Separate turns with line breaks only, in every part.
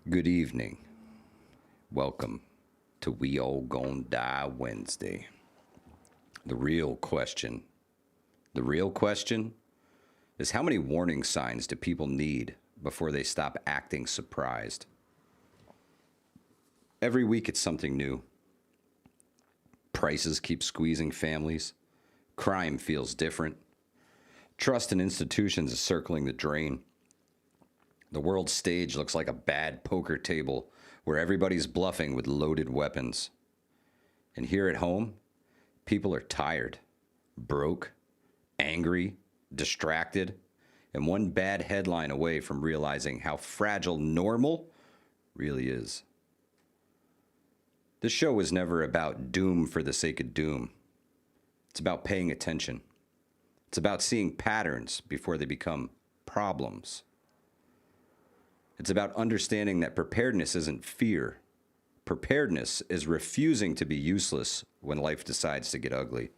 Good evening. Welcome to We All Gon' Die Wednesday. The real question is how many warning signs do people need before they stop acting surprised? Every week it's something new. Prices keep squeezing families. Crime feels different. Trust in institutions is circling the drain. The world stage looks like a bad poker table where everybody's bluffing with loaded weapons. And here at home, people are tired, broke, angry, distracted, and one bad headline away from realizing how fragile normal really is. This show was never about doom for the sake of doom. It's about paying attention. It's about seeing patterns before they become problems. It's about understanding that preparedness isn't fear. Preparedness is refusing to be useless when life decides to get ugly.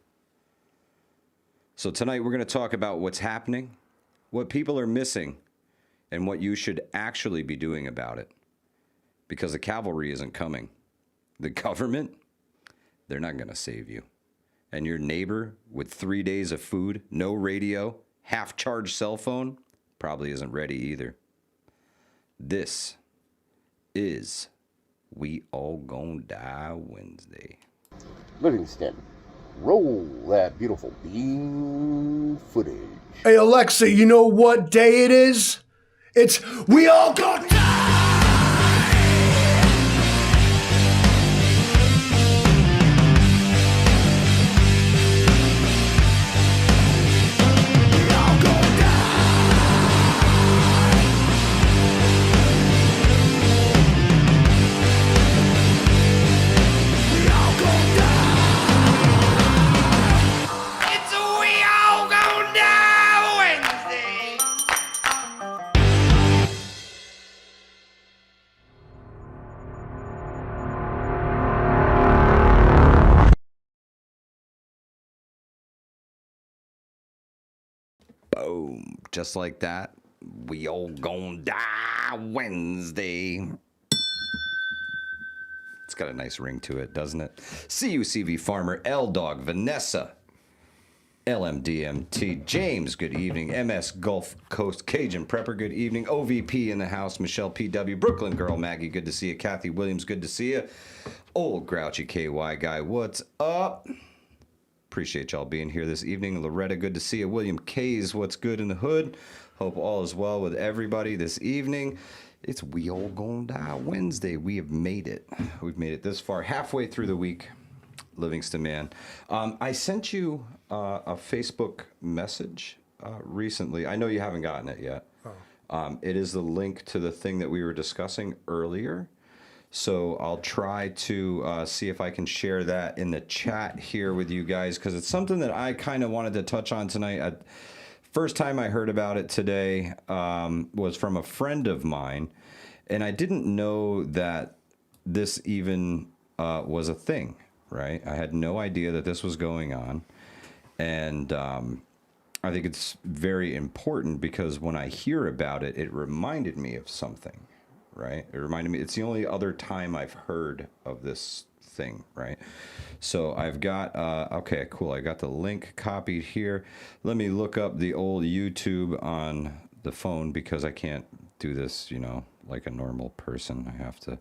So tonight we're going to talk about what's happening, what people are missing, and what you should actually be doing about it. Because the cavalry isn't coming. The government, they're not going to save you. And your neighbor with 3 days of food, no radio, half-charged cell phone, probably isn't ready either. This is We All Gon' Die Wednesday.
Livingston, roll that beautiful bean footage.
Hey Alexa, you know what day it is? It's We All Gon' Die!
Boom. Just like that, we all gon' die Wednesday. It's got a nice ring to it, doesn't it? CUCV Farmer, L-Dog, Vanessa, LMDMT, James, good evening. MS Gulf Coast, Cajun Prepper, good evening. OVP in the house, Michelle PW, Brooklyn Girl, Maggie, good to see you. Kathy Williams, good to see you. Old Grouchy KY Guy, what's up? Appreciate y'all being here this evening. Loretta, good to see you. William Kays, what's good in the hood? Hope all is well with everybody this evening. It's We All Gon' Die Wednesday. We have made it. We've made it this far, halfway through the week. Livingston man. I sent you a Facebook message recently. I know you haven't gotten it yet. It is the link to the thing that we were discussing earlier. So I'll try to see if I can share that in the chat here with you guys, because it's something that I kind of wanted to touch on tonight. First time I heard about it today was from a friend of mine, and I didn't know that this even was a thing, right? I had no idea that this was going on, and I think it's very important because when I hear about it, it reminded me of something. Right? It reminded me, it's the only other time I've heard of this thing, right? So I've got, okay, cool. I got the link copied here. Let me look up the old YouTube on the phone because I can't do this, you know, like a normal person. I have to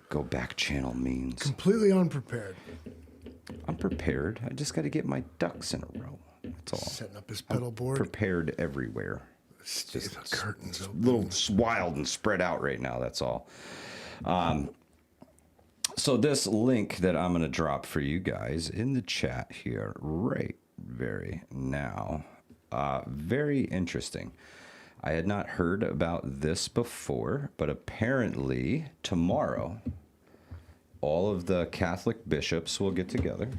go back channel means.
Completely unprepared.
I'm prepared. I just got to get my ducks in a row. That's all.
Setting up his pedal board.
Prepared everywhere.
Just the curtains open.
A little wild and spread out right now, that's all. So this link that I'm going to drop for you guys in the chat here right very now, very interesting. I had not heard about this before, but apparently tomorrow all of the Catholic bishops will get together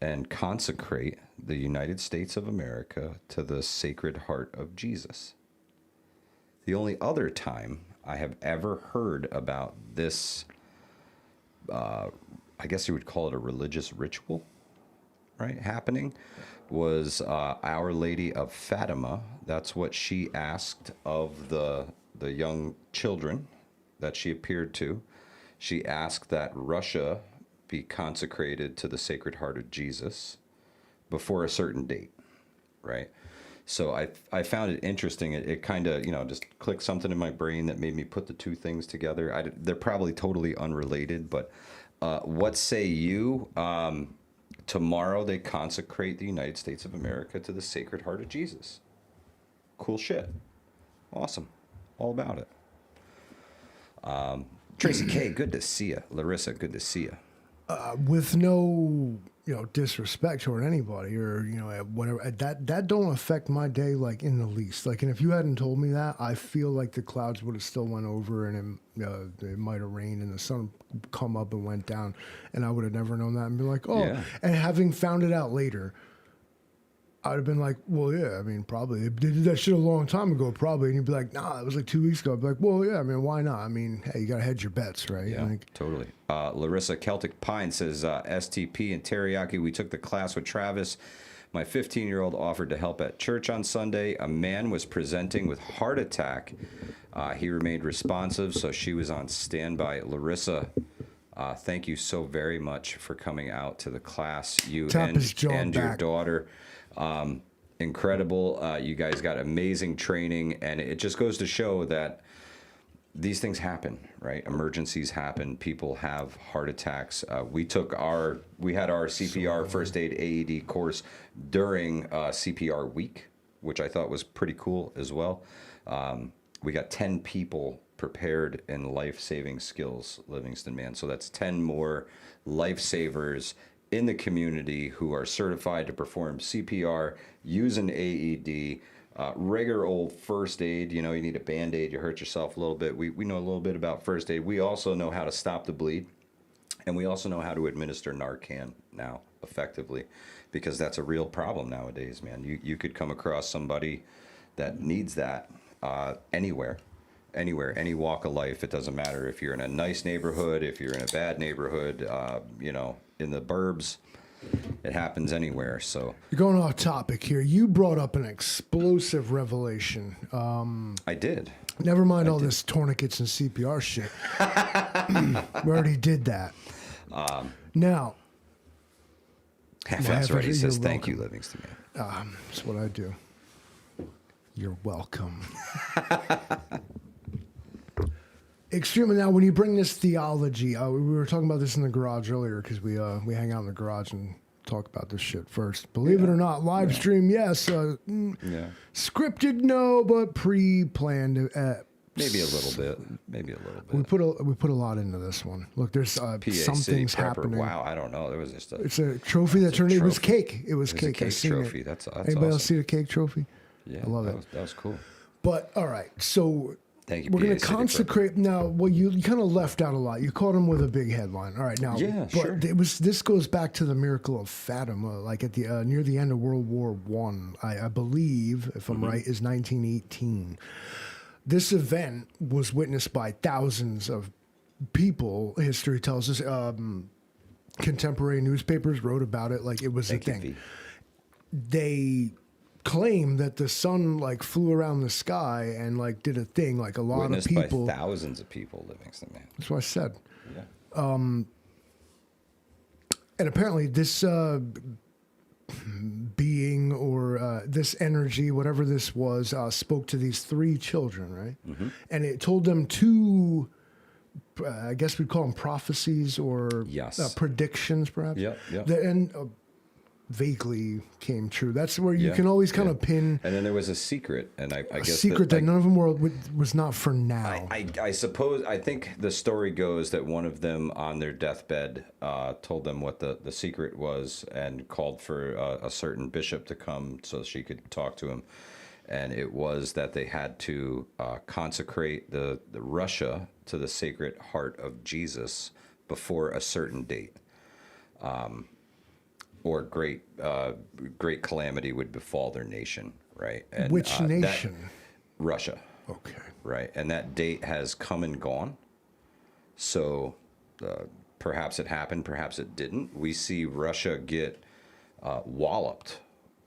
and consecrate the United States of America to the Sacred Heart of Jesus. The only other time I have ever heard about this, I guess you would call it a religious ritual, right, happening, was Our Lady of Fatima. That's what she asked of the young children that she appeared to. She asked that Russia be consecrated to the Sacred Heart of Jesus before a certain date, right? So I found it interesting. It kind of, just clicked something in my brain that made me put the two things together. They're probably totally unrelated, but what say you? Tomorrow they consecrate the United States of America to the Sacred Heart of Jesus. Cool shit. Awesome. All about it. Tracy K, good to see you. Larissa, good to see you.
With no, disrespect toward anybody or, whatever, that don't affect my day, like, in the least. Like, and if you hadn't told me that, I feel like the clouds would have still went over and it might have rained and the sun come up and went down, and I would have never known that and be like, oh, yeah. And having found it out later, I'd have been like, well, yeah, I mean, probably. They did that shit a long time ago, probably. And you'd be like, nah, it was like 2 weeks ago. I'd be like, well, yeah, I mean, why not? I mean, hey, you got to hedge your bets, right?
Yeah,
like,
totally. Larissa Celtic Pine says, STP and teriyaki, we took the class with Travis. My 15-year-old offered to help at church on Sunday. A man was presenting with heart attack. He remained responsive, so she was on standby. Larissa, thank you so very much for coming out to the class. You and your daughter. Incredible. You guys got amazing training, and it just goes to show that these things happen, right? Emergencies happen. People have heart attacks. We had our CPR first aid AED course during CPR week, which I thought was pretty cool as well. We got 10 people prepared in life-saving skills, Livingston, man. So that's 10 more lifesavers in the community who are certified to perform CPR, use an AED, regular old first aid. You need a Band-Aid, you hurt yourself a little bit. We know a little bit about first aid. We also know how to stop the bleed, and we also know how to administer Narcan now effectively, because that's a real problem nowadays, man. You could come across somebody that needs that anywhere, any walk of life. It doesn't matter if you're in a nice neighborhood, if you're in a bad neighborhood, in the burbs. It happens anywhere. So
you're going off topic here. You brought up an explosive revelation.
I did.
Never mind all this tourniquets and CPR shit. We already did that. Now,
Half-Ass Ready says, thank you, Livingston.
That's what I do. You're welcome. Extremely. Now, when you bring this theology, we were talking about this in the garage earlier because we hang out in the garage and talk about this shit first. Believe it or not, live stream, yes. Scripted, no, but pre-planned.
Maybe a little bit.
We put a lot into this one. Look, there's some things happening.
Wow, I don't know. There was just
it's a trophy that turned. It was cake. It was cake.
A cake trophy. That's
Anybody
awesome.
else see the cake trophy?
Yeah,
I love it.
That was cool.
But all right, so.
Thank you,
we're going to
PA
consecrate now. Well, you kind of left out a lot. You caught him with a big headline. All right, now,
sure.
This goes back to the miracle of Fatima, like at the near the end of World War I believe, if I'm right, is 1918. This event was witnessed by thousands of people. History tells us. Contemporary newspapers wrote about it like it was a thing. They claim that the sun like flew around the sky and like did a thing, like a lot
witnessed
of people,
by thousands of people, Livingston, man.
That's what I said.
Yeah.
And apparently this being or this energy, whatever this was, spoke to these 3 children, right? And it told them 2, I guess we'd call them prophecies or predictions, perhaps.
Yeah.
And vaguely came true. That's where you can always kind of pin.
And then there was a secret, and I guess
a secret that none of them was not for now.
I suppose, I think the story goes that one of them on their deathbed told them what the secret was and called for a certain bishop to come so she could talk to him. And it was that they had to consecrate the Russia to the Sacred Heart of Jesus before a certain date. Or great calamity would befall their nation, right? And,
which nation?
Russia.
Okay.
Right, and that date has come and gone. So perhaps it happened, perhaps it didn't. We see Russia get walloped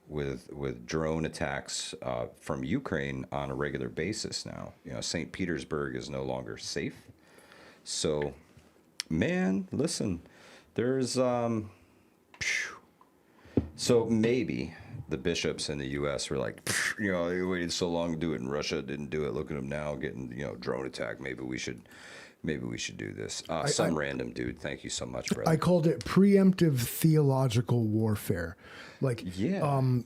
with drone attacks from Ukraine on a regular basis now. St. Petersburg is no longer safe. So, man, listen, there's so maybe the bishops in the U.S. were like, they waited so long to do it, and Russia didn't do it. Look at them now getting, drone attack. Maybe we should do this. Some random dude. Thank you so much, brother.
I called it preemptive theological warfare. Like,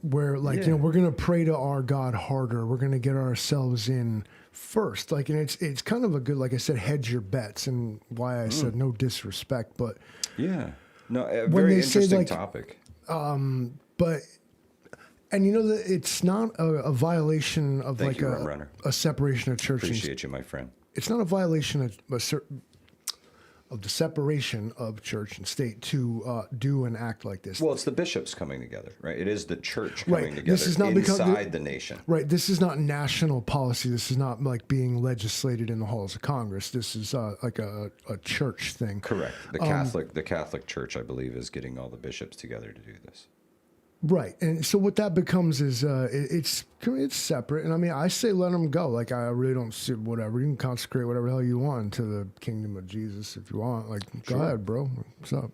where we're going to pray to our God harder. We're going to get ourselves in first. Like, and it's kind of a good, like I said, hedge your bets, and why I said no disrespect, but
yeah, no, a very interesting topic.
But, and that it's not a violation of
Thank you,
a separation of church.
Appreciate you, my friend.
It's not a violation of the separation of church and state to do and act like this.
Well, it's the bishops coming together, right? It is the church coming together
this is not
inside the nation.
Right. This is not national policy. This is not like being legislated in the halls of Congress. This is like a church thing.
Correct. The Catholic Church, I believe, is getting all the bishops together to do this.
Right. And so what that becomes is it's separate. And I mean, I say let them go. Like, I really don't see whatever. You can consecrate whatever the hell you want to the kingdom of Jesus if you want. Like, go ahead, bro. What's up?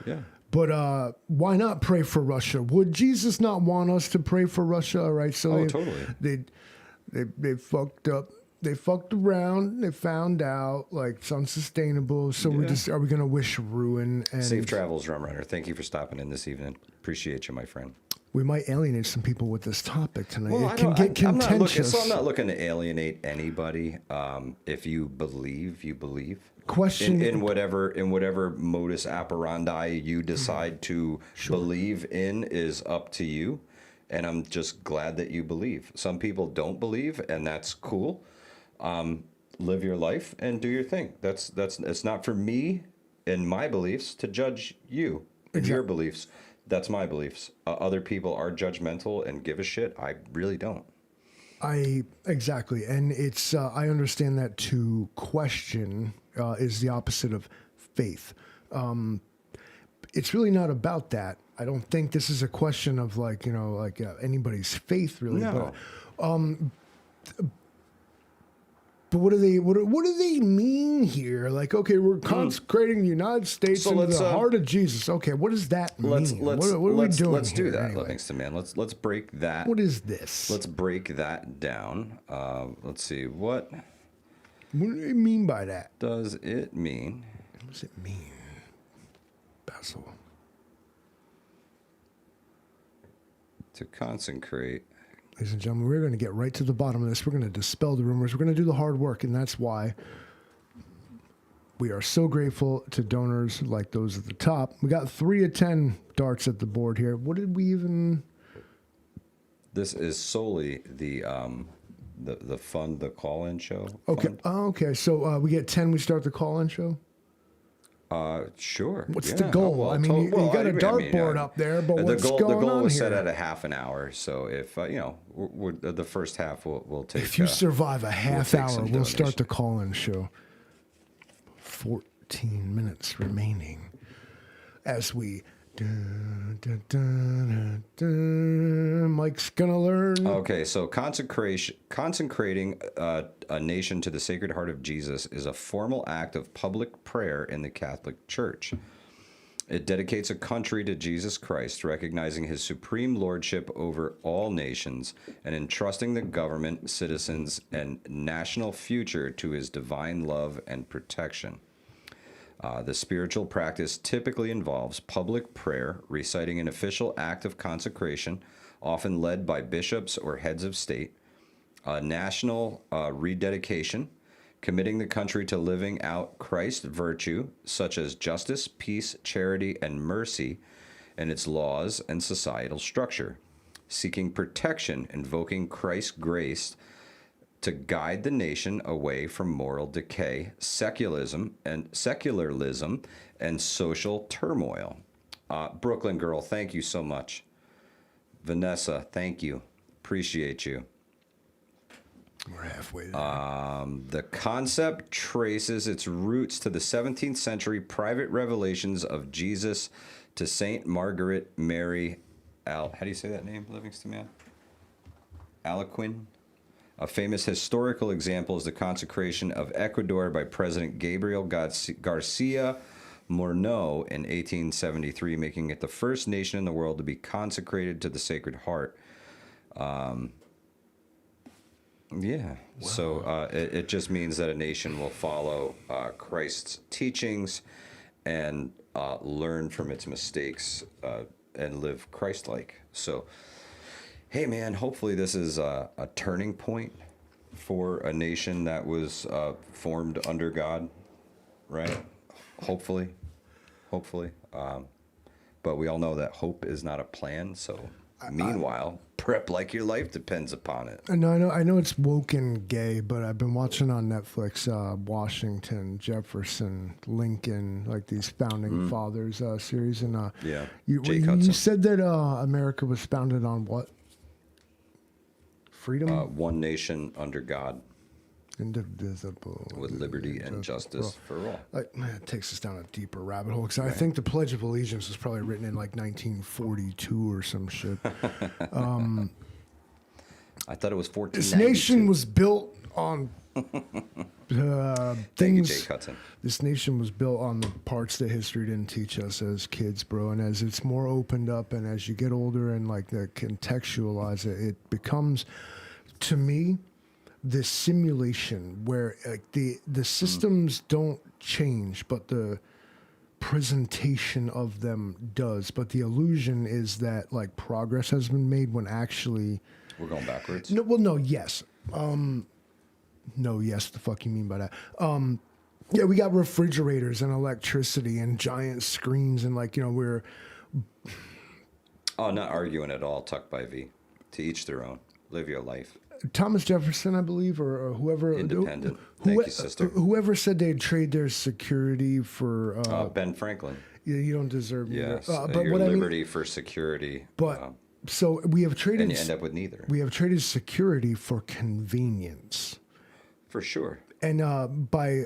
Yeah.
But why not pray for Russia? Would Jesus not want us to pray for Russia? Right. So
totally.
They fucked up. They fucked around. They found out like it's unsustainable. So are we going to wish ruin? And
safe travels, Rum Runner. Thank you for stopping in this evening. Appreciate you, my friend.
We might alienate some people with this topic tonight.
Well,
it can get contentious.
I'm not looking to alienate anybody. If you believe, you believe.
Question
in whatever modus operandi you decide to believe in is up to you. And I'm just glad that you believe. Some people don't believe, and that's cool. Live your life and do your thing. That's it's not for me and my beliefs to judge you and your beliefs. That's my beliefs. Other people are judgmental and give a shit. I really don't.
Exactly, and it's I understand that to question is the opposite of faith. It's really not about that. I don't think this is a question of anybody's faith really.
No.
But what do they mean here? Like, okay, we're consecrating the United States into the heart of Jesus. Okay, what does that mean? What are we doing?
Let's do that,
anyway?
Livingston, man. Let's break that.
What is this?
Let's break that down. Let's see. What
do they mean by that?
Does it mean?
What does it mean, Basil?
To consecrate.
Ladies and gentlemen, we're going to get right to the bottom of this. We're going to dispel the rumors. We're going to do the hard work, and that's why we are so grateful to donors like those at the top. We got 3 of 10 darts at the board here. What did we even...
This is solely the fund, the call-in show.
Okay.
Fund.
Okay. So we get 10. We start the call-in show.
Sure.
What's the goal?
Well,
I mean, you got a dartboard up there, but what's going on here?
The goal was set at a half an hour. So if the first half, we'll take.
If you survive a half hour, we'll start the call-in show. 14 minutes remaining as we. Mike's gonna learn.
Okay, so consecrating a nation to the Sacred Heart of Jesus is a formal act of public prayer in the Catholic Church. It dedicates a country to Jesus Christ, recognizing his supreme lordship over all nations and entrusting the government, citizens, and national future to his divine love and protection. The spiritual practice typically involves public prayer, reciting an official act of consecration, often led by bishops or heads of state, national rededication, committing the country to living out Christ's virtue, such as justice, peace, charity, and mercy, and its laws and societal structure, seeking protection, invoking Christ's grace to guide the nation away from moral decay, secularism, and social turmoil. Brooklyn Girl, thank you so much. Vanessa, thank you. Appreciate you.
We're halfway there.
The concept traces its roots to the 17th century private revelations of Jesus to Saint Margaret Mary how do you say that name, Livingston man? A famous historical example is the consecration of Ecuador by President Gabriel Garcia Moreno in 1873, making it the first nation in the world to be consecrated to the Sacred Heart. Yeah. Wow. So it just means that a nation will follow Christ's teachings and learn from its mistakes and live Christ-like. So, hey, man, hopefully this is a turning point for a nation that was formed under God, right? Hopefully. But we all know that hope is not a plan, so... Meanwhile, prep like your life depends upon it.
No, I know it's woke and gay, but I've been watching on Netflix Washington, Jefferson, Lincoln, like these founding fathers series, and you said that America was founded on what? Freedom.
One nation under God.
Indivisible.
With liberty and justice for all.
It takes us down a deeper rabbit hole, because I think the Pledge of Allegiance was probably written in like 1942 or some shit.
I thought it was 1492.
This nation was built on
Thank you, Jay Cutson.
This nation was built on the parts that history didn't teach us as kids, bro. And as it's more opened up, and as you get older and like contextualize it, it becomes, to me, this simulation where the systems don't change, but the presentation of them does. But the illusion is that like progress has been made when actually
we're going backwards.
No, well, no, yes, no, yes. The fuck you mean by that? Yeah, we got refrigerators and electricity and giant screens, and like we're.
Oh, not arguing at all. Tucked by V. To each their own. Live your life.
Thomas Jefferson, I believe, or whoever.
Independent. Thank you, sister.
Whoever said they'd trade their security for...
Ben Franklin.
You don't deserve neither.
Yes, but your liberty for security.
But, so we have traded...
And you end up with neither.
We have traded security for convenience.
For sure.
And by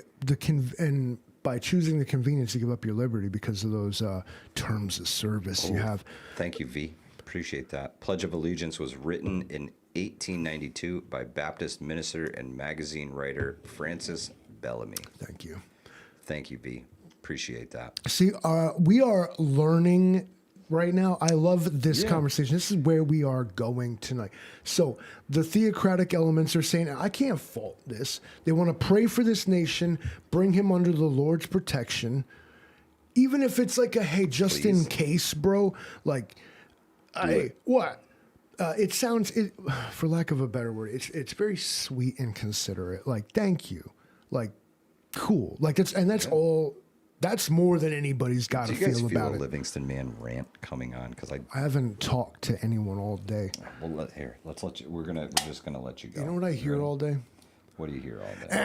choosing the convenience, you give up your liberty because of those terms of service you have.
Thank you, V. Appreciate that. Pledge of Allegiance was written in 1892 by Baptist minister and magazine writer Francis Bellamy.
Thank you.
Thank you, V. Appreciate that.
See, we are learning right now. I love this conversation. This is where we are going tonight. So the theocratic elements are saying, I can't fault this. They want to pray for this nation, bring him under the Lord's protection. Even if it's like hey, just in case, bro. Like, hey, what? It sounds, for lack of a better word, it's very sweet and considerate. Like, thank you. Like, cool. Like, that's all. That's more than anybody's got to feel about it. Do you guys feel
a Livingston Man rant coming on? Because I
haven't talked to anyone all day.
Well, let's let you. We're just gonna let you go.
You know what I hear all day?
What do you hear all
day?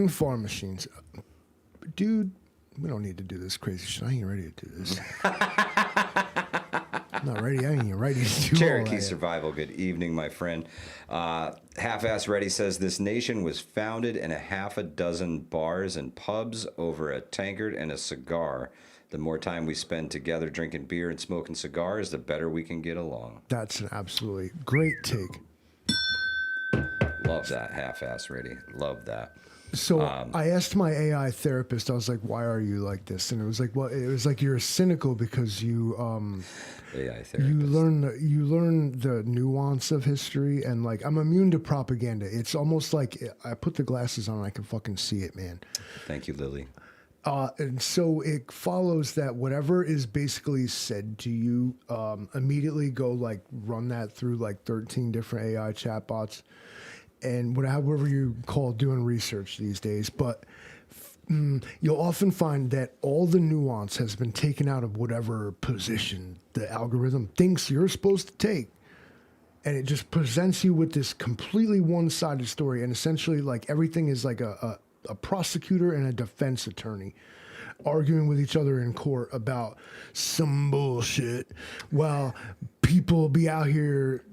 Farm machines, dude. We don't need to do this crazy shit. I ain't ready to do this. I'm not ready. I ain't ready to do
Cherokee Survival. Good evening, my friend. Half-Ass Ready says this nation was founded in a half a dozen bars and pubs over a tankard and a cigar. The more time we spend together drinking beer and smoking cigars, the better we can get along.
That's an absolutely great take.
Love that, Half-Ass Ready. Love that.
So I asked my AI therapist, I was like, why are you like this? And it was like, well, it was like you're cynical because you
AI therapist.
you learn the nuance of history, and like I'm immune to propaganda. It's almost like I put the glasses on and I can fucking see it, man.
Thank you, Lily.
And so it follows that whatever is basically said to you, immediately go like run that through like 13 different AI chatbots. And however you call doing research these days, but you'll often find that all the nuance has been taken out of whatever position the algorithm thinks you're supposed to take. And it just presents you with this completely one-sided story. And essentially, like, everything is like a prosecutor and a defense attorney arguing with each other in court about some bullshit while people be out here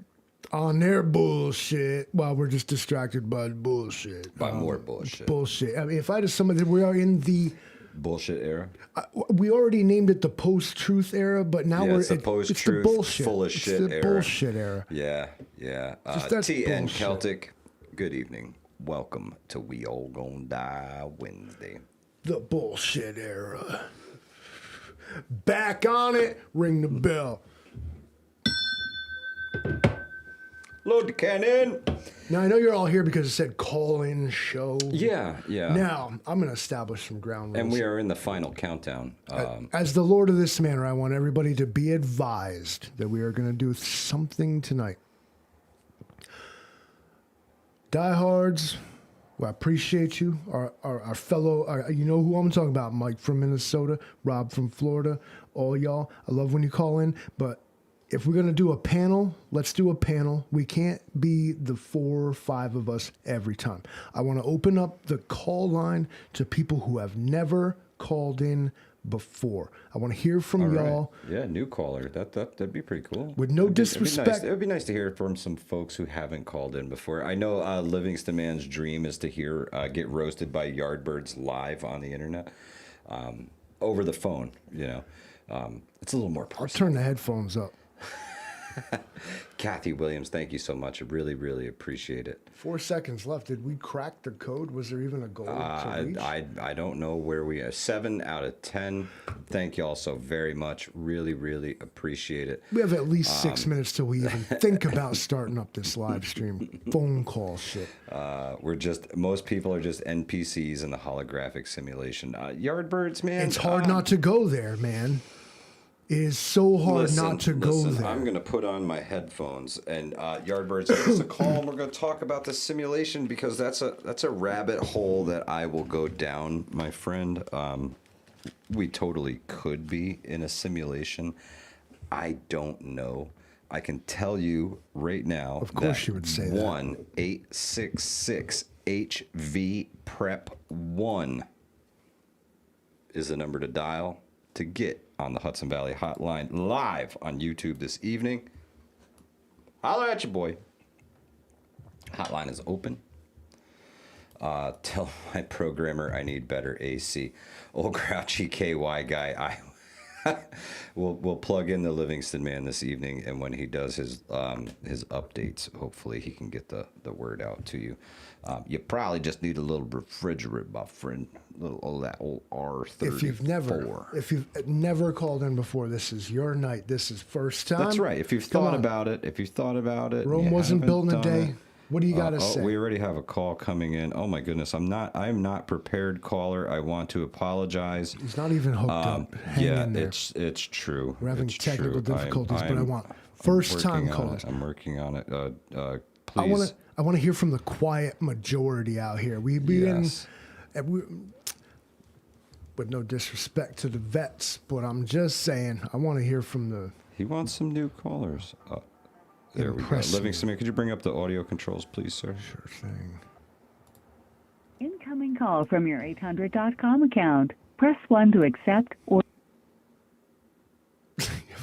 on their bullshit while we're just distracted by bullshit.
By more bullshit.
Bullshit. I mean, if I just somebody, we are in the
bullshit era.
We already named it the post-truth era, but now
It's the post-truth,
bullshit.
full of
It's
shit
the
era.
bullshit era.
Yeah.
That's
TN
bullshit.
Celtic, good evening. Welcome to We All Gonna Die Wednesday.
The bullshit era. Back on it. Ring the bell.
Load the cannon.
Now, I know you're all here because it said call-in show.
Yeah.
Now, I'm going to establish some ground rules.
And we are in the final countdown.
As the Lord of this manor, I want everybody to be advised that we are going to do something tonight. Diehards, well, I appreciate you. Our fellow, you know who I'm talking about, Mike from Minnesota, Rob from Florida, all y'all. I love when you call in, but if we're going to do a panel, let's do a panel. We can't be the 4 or 5 of us every time. I want to open up the call line to people who have never called in before. I want to hear from y'all.
Yeah, new caller. That'd be pretty cool.
With no disrespect.
It would be nice to hear from some folks who haven't called in before. I know Livingston Man's dream is to hear get roasted by Yardbirds live on the internet, over the phone. You know, it's a little more personal.
I'll turn the headphones up.
Kathy Williams, thank you so much. I really, really appreciate it.
4 seconds left. Did we crack the code? Was there even a goal to reach?
I don't know where we are. 7 out of 10. Thank you all so very much. Really, really appreciate it.
We have at least 6 minutes till we even think about starting up this live stream. Phone call shit.
Most people are just NPCs in the holographic simulation. Yardbirds, man.
It's hard not to go there, man. It is so hard not to go there.
I'm going to put on my headphones and Yardbirds, give us a call and we're going to talk about the simulation because that's a rabbit hole that I will go down, my friend. We totally could be in a simulation. I don't know. I can tell you right now.
Of course you would say that.
1-866-HV-PREP-1 is the number to dial to get on the Hudson Valley Hotline live on YouTube this evening. Holler at you, boy. Hotline is open. Tell my programmer I need better AC. Old grouchy KY guy. We'll plug in the Livingston Man this evening, and when he does his updates, hopefully he can get the word out to you. You probably just need a little refrigerant, my friend. That old R34.
If you've never called in before, this is your night. This is first time.
That's right. If you've thought about it,
Rome wasn't built in a day. What do you got to say?
We already have a call coming in. Oh my goodness, I'm not prepared, caller. I want to apologize.
He's not even hooked up. Hang in there.
It's true.
We're having technical difficulties, but I want
first
time callers.
I'm working on it. Please.
I want to hear from the quiet majority out here. With no disrespect to the vets, but I'm just saying, I want to hear from the.
He wants some new callers. There we go. Livingston, could you bring up the audio controls, please, sir?
Sure thing.
Incoming call from your 800.com account. Press 1 to accept or.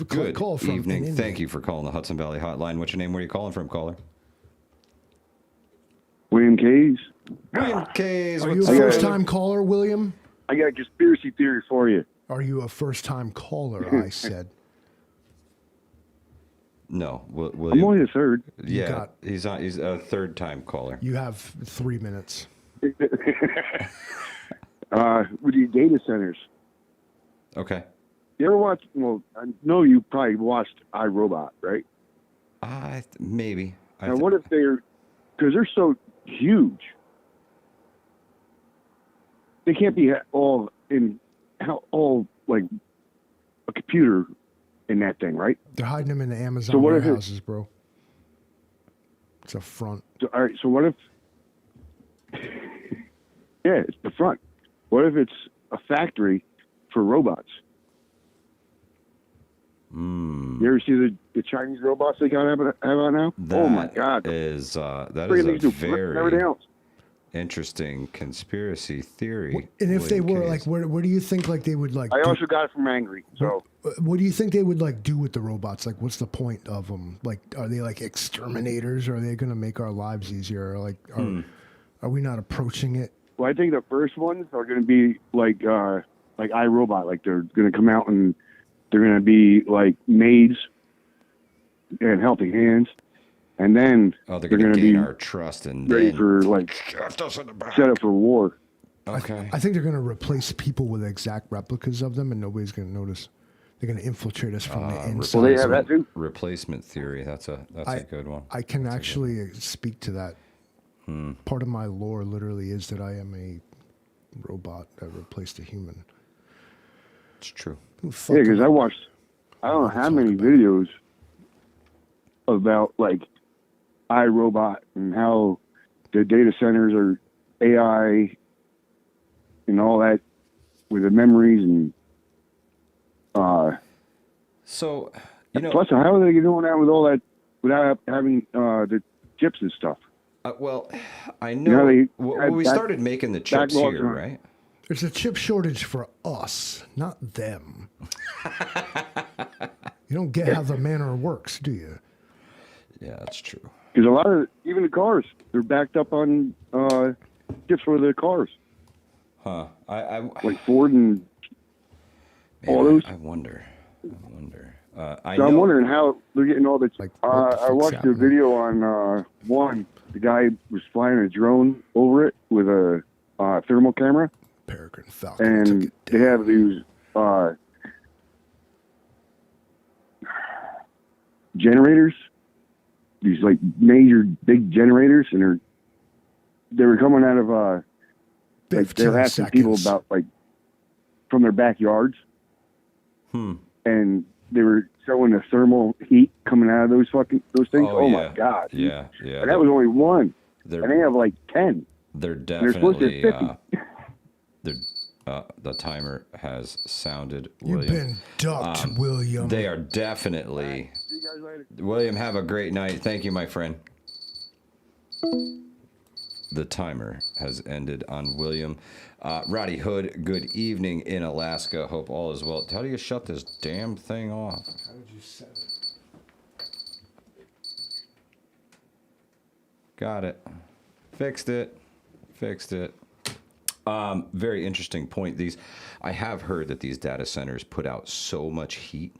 Good evening. Thank you for calling the Hudson Valley Hotline. What's your name? Where are you calling from, caller?
William Kays.
William Kays.
Are you a first-time caller, William?
I got a conspiracy theory for you.
Are you a first-time caller, I said.
No, William.
I'm only the third.
Yeah, he's a third-time caller.
You have 3 minutes.
With your data centers.
Okay.
You ever watch? Well, I know you probably watched iRobot, right?
Maybe.
Now, what if because they're so huge, they can't be all like a computer in that thing, right?
They're hiding them in the Amazon warehouses, bro. It's a front.
All right, so what if... yeah, it's the front. What if it's a factory for robots? You ever see the Chinese robots they got out now? Oh, my God.
That is a very interesting conspiracy theory.
And if they were, like, where do you think, like, they would, like...
I also got it from Angry, so...
What do you think they would, like, do with the robots? Like, what's the point of them? Like, are they, like, exterminators? Or are they going to make our lives easier? Or, like, are we not approaching it?
Well, I think the first ones are going to be, like, like iRobot, like they're going to come out and they're going to be like maids and helping hands, and then
they're
they're
going to
be
gain our trust and
ready
then
for like set up for war.
Okay.
I think they're going to replace people with exact replicas of them, and nobody's going to notice. They're going to infiltrate us from the inside.
Well, they have that too.
Replacement theory. That's a good one.
I can actually speak to that. Part of my lore literally is that I am a robot that replaced a human.
It's true.
Yeah, because I watched, I don't know how many videos about like iRobot and how the data centers are AI and all that with the memories and
so you know.
Plus, how are they doing that with all that without having the chips and stuff?
Well, I know, we started making the chips
backlogs
here, right?
There's a chip shortage for us, not them. You don't get how the manner works, do you?
Yeah, that's true.
Because a lot of even the cars, they're backed up on chips for the cars.
Huh? I
like Ford and all those.
I wonder.
So I'm wondering how they're getting all the.
Like,
I watched a video on one. The guy was flying a drone over it with a thermal camera.
Peregrine Falcon.
And they have these generators, these like major big generators, and they were coming out of like they were asking people about like from their backyards, and they were showing the thermal heat coming out of those things. Oh
yeah.
My god!
Yeah.
And that was only one, and they have like 10.
They're
They're supposed to
definitely.
have 50.
The timer has sounded.
You've
William.
been ducked, William.
They are definitely.
See you guys later.
William, have a great night. Thank you, my friend. The timer has ended on William. Roddy Hood, good evening in Alaska. Hope all is well. How do you shut this damn thing off?
How did you set it?
Got it. Fixed it. Very interesting point. I have heard that these data centers put out so much heat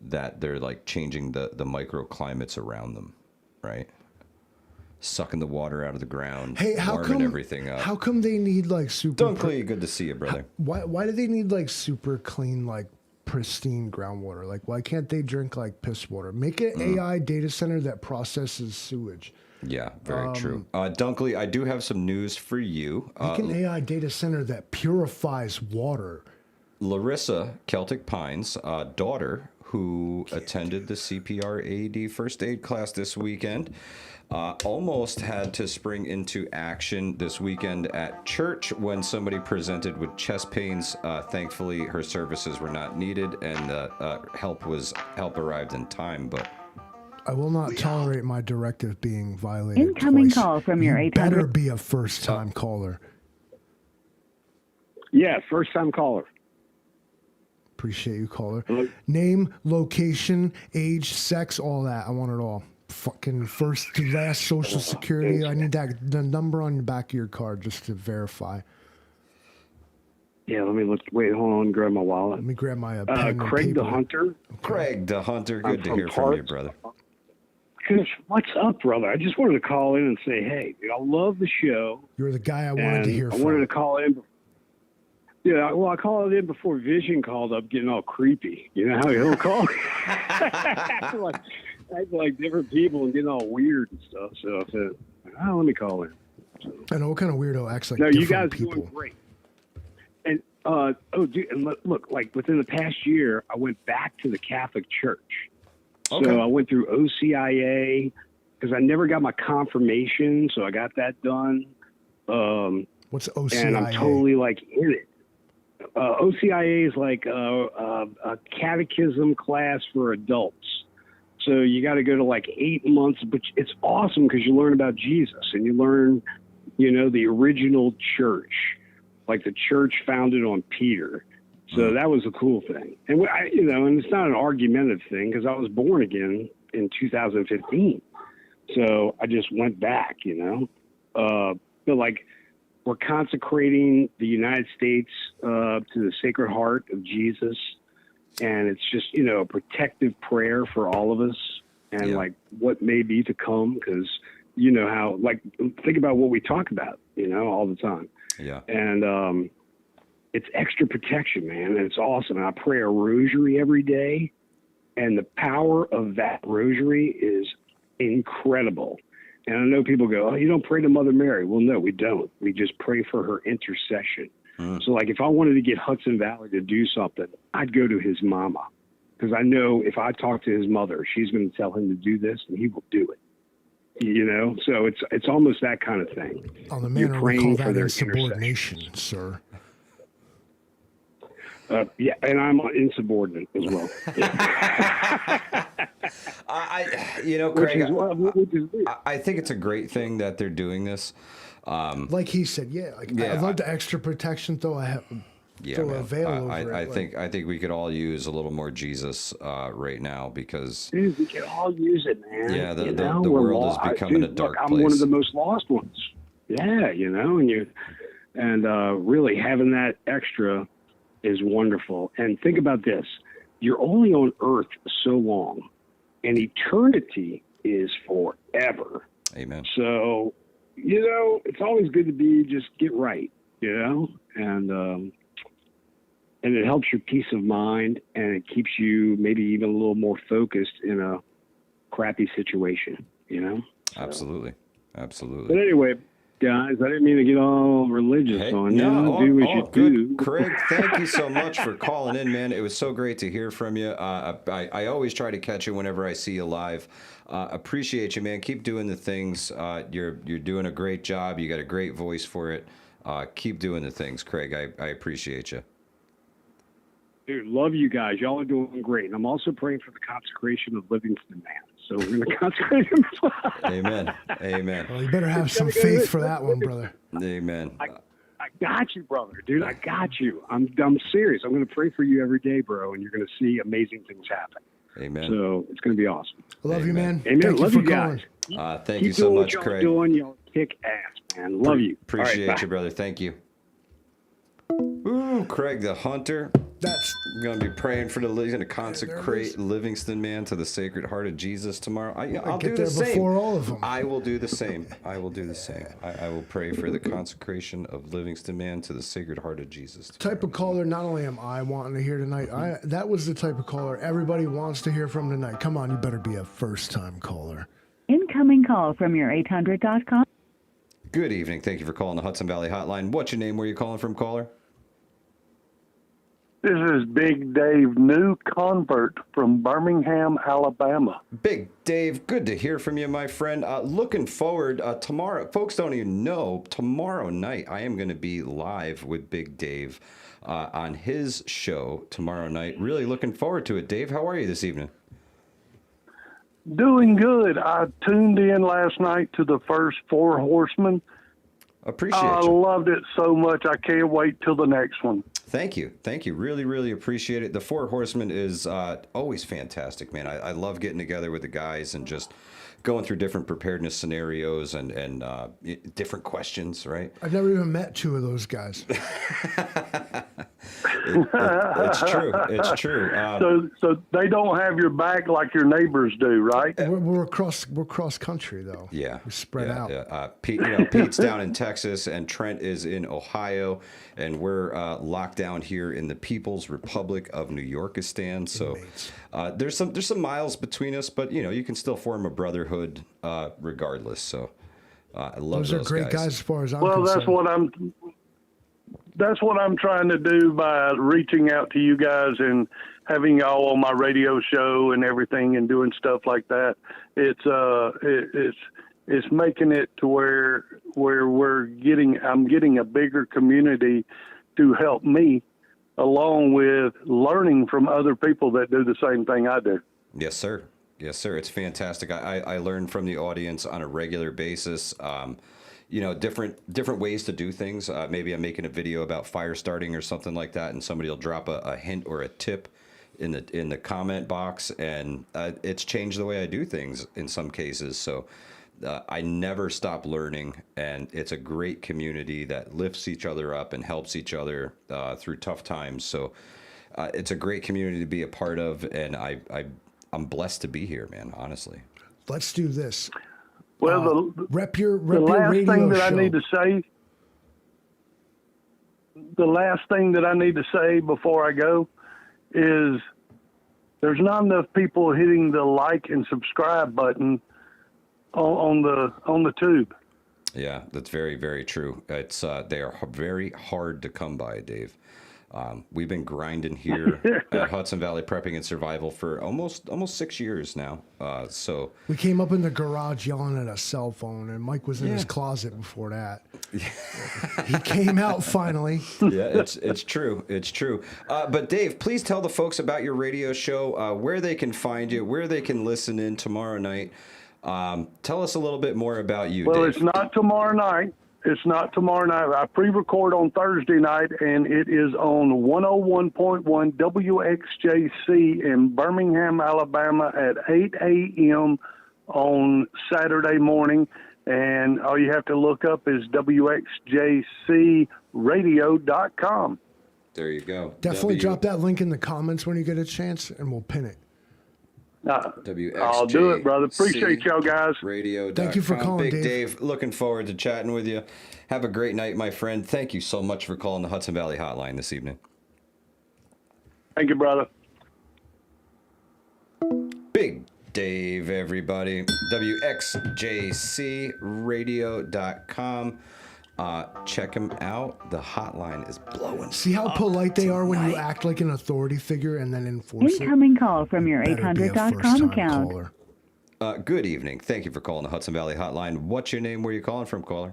that they're like changing the microclimates around them, right? Sucking the water out of the ground, warming everything up.
How come they need like super?
Dunkley, good to see you, brother.
Why do they need like super clean, like pristine groundwater? Like, why can't they drink like piss water? Make an AI data center that processes sewage.
Yeah, very true. Dunkley, I do have some news for you.
Make an AI data center that purifies water.
Larissa, Celtic Pines, daughter, who attended the CPR AED first aid class this weekend, almost had to spring into action this weekend at church when somebody presented with chest pains. Thankfully, her services were not needed, and help arrived in time. But
I will not tolerate my directive being violated.
Incoming
twice.
call from your
You
800.
better be a first-time caller.
Yeah, first time caller.
Appreciate you, caller.
Hello?
Name, location, age, sex, all that. I want it all. Fucking first to last social security. I need the number on the back of your card just to verify.
Yeah, let me look. Wait, hold on. Grab my wallet.
Let me grab my pen and
Craig the
paper.
Hunter.
Craig the Hunter, good to
from
hear from you,
Parks.
brother.
Chris, what's up, brother? I just wanted to call in and say, hey, dude, I love the show.
You're the guy I wanted to hear
I
from.
wanted to call in. Yeah, well, I called in before Vision called up, getting all creepy. You know how he'll call, acting like different people and getting all weird and stuff. So I said, let me call in. So,
I know what kind of weirdo acts like
no,
different
you guys
people.
doing great. And dude, and look, like within the past year, I went back to the Catholic Church.
Okay.
So I went through OCIA because I never got my confirmation, so I got that done.
What's OCIA?
And I'm totally like in it. OCIA is like a catechism class for adults. So you got to go to like 8 months, but it's awesome because you learn about Jesus and you learn, the original church, like the church founded on Peter. So that was a cool thing. And and it's not an argumentative thing because I was born again in 2015. So I just went back, but like we're consecrating the United States to the Sacred Heart of Jesus, and it's just a protective prayer for all of us, and like what may be to come, because how think about what we talk about all the time.
Yeah.
And it's extra protection, man, and it's awesome. And I pray a rosary every day, and the power of that rosary is incredible. And I know people go, "Oh, you don't pray to Mother Mary." Well, no, we don't. We just pray for her intercession. So, like, if I wanted to get Hudson Valley to do something, I'd go to his mama, because I know if I talk to his mother, she's going to tell him to do this, and he will do it. So it's almost that kind of thing.
On the manner we call that insubordination, sir.
Yeah, and I'm insubordinate as well.
Craig, I think it's a great thing that they're doing this.
Like he said, I love the extra protection, though. A veil over it.
I think we could all use a little more Jesus right now, because
dude, we can all use it, man.
Yeah, the world is becoming a dark place.
I'm one of the most lost ones. Yeah, and really having that extra is wonderful. And think about this: you're only on Earth so long, and eternity is forever.
Amen.
So, it's always good to just get right, and it helps your peace of mind, and it keeps you maybe even a little more focused in a crappy situation, So.
Absolutely.
But anyway, guys, I didn't mean to get all religious on you. Do what you do.
Craig, thank you so much for calling in, man. It was so great to hear from you. I always try to catch you whenever I see you live. Appreciate you, man. Keep doing the things. You're doing a great job. You got a great voice for it. Keep doing the things, Craig. I appreciate you.
Dude, love you guys. Y'all are doing great. And I'm also praying for the consecration of Livingston Man. So we're going to consecrate him as well.
Amen. Amen.
Well, you better have some faith for that one, brother.
Amen.
I got you, brother. Dude, I got you. I'm serious. I'm going to pray for you every day, bro, and you're going to see amazing things happen.
Amen.
So it's going to be awesome.
I love you, man.
Amen.
Thank
love
you for
guys.
calling.
Thank you so much, Craig.
Y'all kick ass, man. Love you.
Appreciate you, brother. Thank you. Ooh, Craig the Hunter. I'm going to be praying for he's going to consecrate Livingston Man to the Sacred Heart of Jesus tomorrow. I'll do the same.
Before all of them.
I will do the same. I will pray for the consecration of Livingston Man to the Sacred Heart of Jesus tomorrow.
Type of caller not only am I wanting to hear tonight, that was the type of caller everybody wants to hear from tonight. Come on, you better be a first-time caller.
Incoming call from your 800.com.
Good evening. Thank you for calling the Hudson Valley Hotline. What's your name? Where are you calling from, caller?
This is Big Dave, new convert from Birmingham, Alabama.
Big Dave, good to hear from you, my friend. Looking forward tomorrow. Folks don't even know, tomorrow night I am going to be live with Big Dave on his show tomorrow night. Really looking forward to it. Dave, how are you this evening?
Doing good. I tuned in last night to the first Four Horsemen.
Appreciate
I
you.
loved it so much. I can't wait till the next one.
Thank you. Thank you. Really, really appreciate it. The Four Horsemen is always fantastic, man. I love getting together with the guys and just going through different preparedness scenarios and different questions, right?
I've never even met two of those guys.
It's true. It's true.
So they don't have your back like your neighbors do, right?
We're cross country though.
Yeah,
we're spread out.
Yeah. Pete's down in Texas and Trent is in Ohio, and we're locked down here in the People's Republic of New Yorkistan. So there's some miles between us, but you can still form a brotherhood regardless. So I love those
are great guys as far as I'm
concerned. That's what I'm trying to do by reaching out to you guys and having y'all on my radio show and everything and doing stuff like that. It's making it to where I'm getting a bigger community to help me, along with learning from other people that do the same thing I do.
Yes, sir. Yes, sir. It's fantastic. I learn from the audience on a regular basis. Different ways to do things. Maybe I'm making a video about fire starting or something like that, and somebody will drop a hint or a tip in the comment box, and it's changed the way I do things in some cases. So I never stop learning, and it's a great community that lifts each other up and helps each other through tough times. So it's a great community to be a part of, and I'm blessed to be here, man, honestly.
Let's do this.
Well,
Rep your
the last
radio
thing that
show.
I need to say, the last thing that I need to say before I go is there's not enough people hitting the like and subscribe button on the tube.
Yeah, that's very, very true. It's they are very hard to come by, Dave. We've been grinding here at Hudson Valley Prepping and Survival for almost 6 years now. So
We came up in the garage yelling at a cell phone, and Mike was in his closet before that. He came out finally.
yeah, it's true. It's true. But Dave, please tell the folks about your radio show, where they can find you, where they can listen in tomorrow night. Tell us a little bit more about you,
Well,
Dave.
it's not tomorrow night. It's not tomorrow night. I pre-record on Thursday night, and it is on 101.1 WXJC in Birmingham, Alabama at 8 a.m. on Saturday morning. And all you have to look up is WXJCradio.com.
There you go.
Definitely drop that link in the comments when you get a chance, and we'll pin it.
I'll do it, brother. Appreciate y'all guys.
Radio.
Thank you for calling,
Big
Dave.
Looking forward to chatting with you. Have a great night, my friend. Thank you so much for calling the Hudson Valley Hotline this evening.
Thank you, brother.
Big Dave, everybody. WXJCradio.com. Check him out. The hotline is blowing.
See how polite they are when you act like an authority figure and then enforce it?
Incoming call from your
Better be a
800.com
first-time
account.
caller.
Good evening. Thank you for calling the Hudson Valley Hotline. What's your name? Where are you calling from, caller?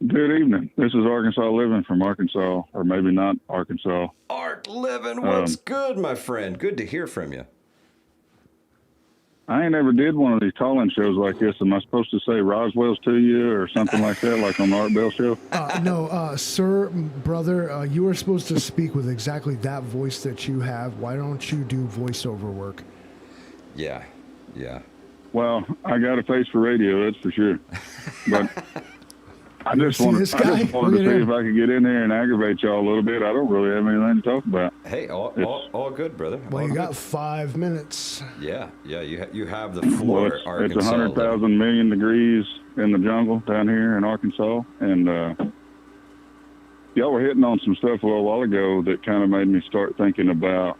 Good evening. This is Arkansas Living from Arkansas, or maybe not Arkansas.
Art Living. What's good, my friend? Good to hear from you.
I ain't ever did one of these call-in shows like this. Am I supposed to say Roswell's to you or something like that, like on the Art Bell show?
No, sir, brother, you were supposed to speak with exactly that voice that you have. Why don't you do voiceover work?
Yeah.
Well, I got a face for radio, that's for sure. But I just
See
wanted
this guy?
to
Look
see
at him.
if I could get in there and aggravate y'all a little bit. I don't really have anything to talk about.
Hey, all good, brother.
Well,
All
you got
good.
5 minutes.
Yeah. You have the
Well,
floor,
it's
Arkansas.
100,000 million degrees in the jungle down here in Arkansas, and y'all were hitting on some stuff a little while ago that kind of made me start thinking about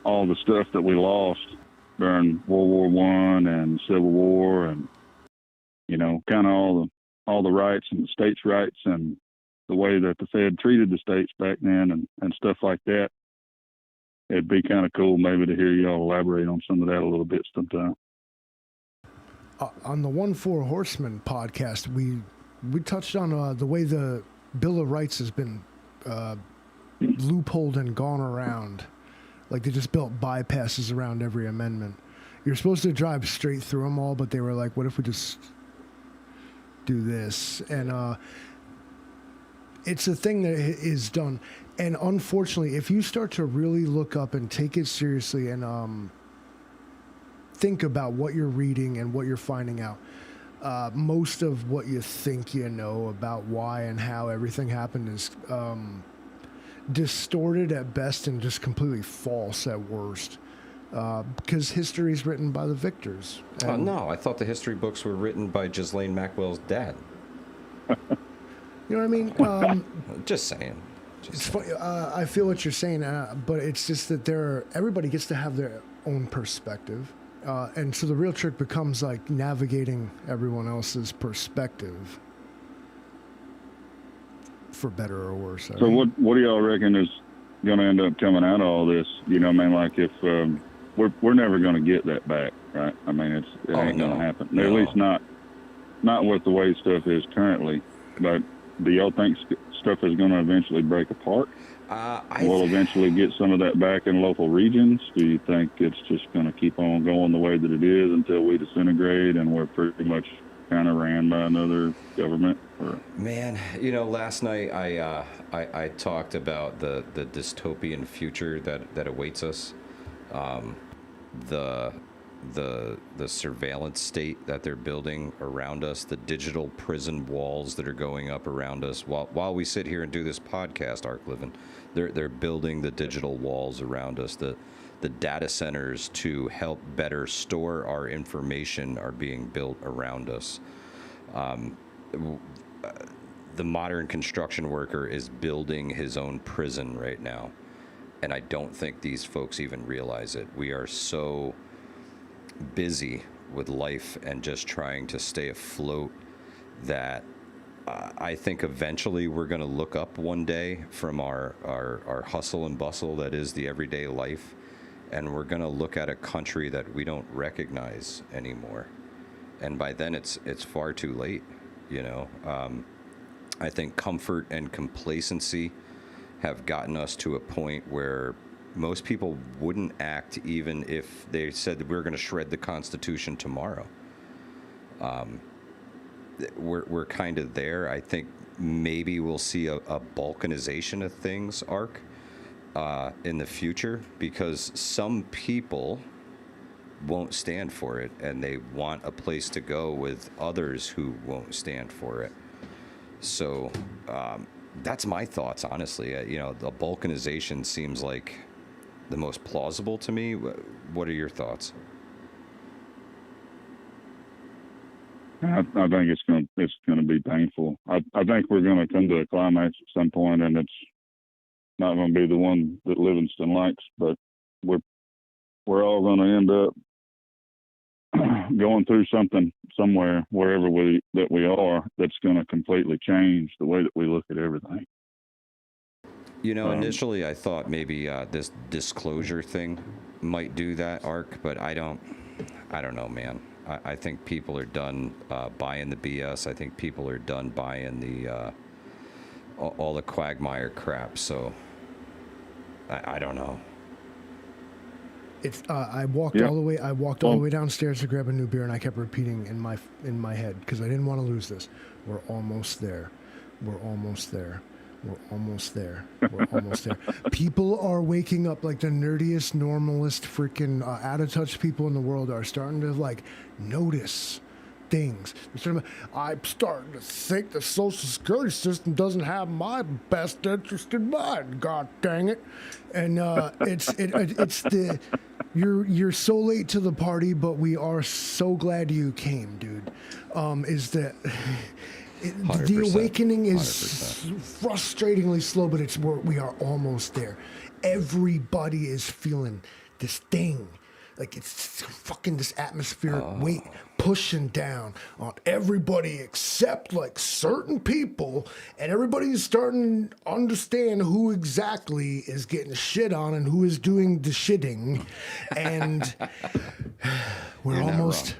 all the stuff that we lost during World War I and Civil War, and kind of all the rights and the states' rights and the way that the Fed treated the states back then and stuff like that. It'd be kind of cool maybe to hear y'all elaborate on some of that a little bit sometime.
On the 1-4 Horsemen podcast, we touched on the way the Bill of Rights has been loopholed and gone around. Like they just built bypasses around every amendment. You're supposed to drive straight through them all, but they were like, what if we just do this? And it's a thing that is done. And unfortunately, if you start to really look up and take it seriously and think about what you're reading and what you're finding out, most of what you think you know about why and how everything happened is distorted at best and just completely false at worst. Because history is written by the victors.
Oh, no, I thought the history books were written by Ghislaine Maxwell's dad.
You know what I mean?
Just saying.
It's funny, I feel what you're saying, but it's just that everybody gets to have their own perspective. And so the real trick becomes like navigating everyone else's perspective, for better or worse.
So what do y'all reckon is going to end up coming out of all this? You know what I mean? Like if we're never going to get that back, right? I mean, it ain't going to happen.
No.
At least not with the way stuff is currently. But do y'all think stuff is going to eventually break apart? We'll eventually get some of that back in local regions. Do you think it's just going to keep on going the way that it is until we disintegrate and we're pretty much kind of ran by another government? Or?
Man, last night I talked about the dystopian future that awaits us. The the surveillance state that they're building around us, the digital prison walls that are going up around us while we sit here and do this podcast, Arc Living. They're building the digital walls around us. The data centers to help better store our information are being built around us. The modern construction worker is building his own prison right now. And I don't think these folks even realize it. We are so busy with life and just trying to stay afloat that I think eventually we're going to look up one day from our hustle and bustle that is the everyday life, and we're going to look at a country that we don't recognize anymore. And by then it's far too late, you know. I think comfort and complacency have gotten us to a point where most people wouldn't act even if they said that we're going to shred the Constitution tomorrow. We're kind of there. I think maybe we'll see a balkanization of things, Arc, in the future, because some people won't stand for it, and they want a place to go with others who won't stand for it. So that's my thoughts, honestly. The balkanization seems like the most plausible to me. What are your thoughts?
I think it's going to be painful. I think we're going to come to a climax at some point, and it's not going to be the one that Livingston likes. But we're all going to end up going through something somewhere, wherever we are, that's going to completely change the way that we look at everything.
Initially I thought maybe this disclosure thing might do that, Arc, but I don't know, man. I think people are done buying the BS. I think people are done buying the all the quagmire crap. So I don't know.
It's I walked all the way. I walked all the way downstairs to grab a new beer, and I kept repeating in my head because I didn't want to lose this. We're almost there. We're almost there. We're almost there. We're almost there. People are waking up, like the nerdiest, normalist, freaking out of touch people in the world are starting to notice things. I'm starting to think the Social Security system doesn't have my best interest in mind. God dang it! And it's the you're so late to the party, but we are so glad you came, dude. Is that? The awakening is frustratingly slow, but we are almost there. Everybody is feeling this thing, like it's fucking this atmospheric weight pushing down on everybody except like certain people, and everybody's starting to understand who exactly is getting shit on and who is doing the shitting, and we're almost.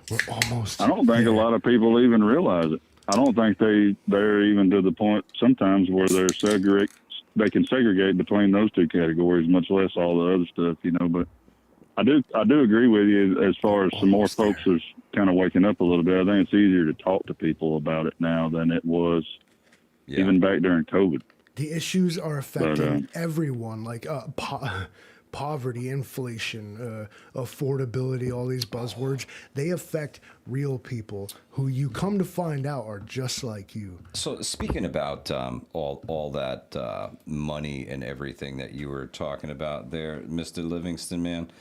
I don't think a lot of people even realize it. I don't think they're even to the point sometimes where they can segregate between those two categories, much less all the other stuff, But I do agree with you as far as some more folks are kind of waking up a little bit. I think it's easier to talk to people about it now than it was even back during COVID.
The issues are affecting everyone, like poverty, inflation, affordability, all these buzzwords. They affect real people who you come to find out are just like you.
So speaking about all that money and everything that you were talking about there, Mr. Livingston, man,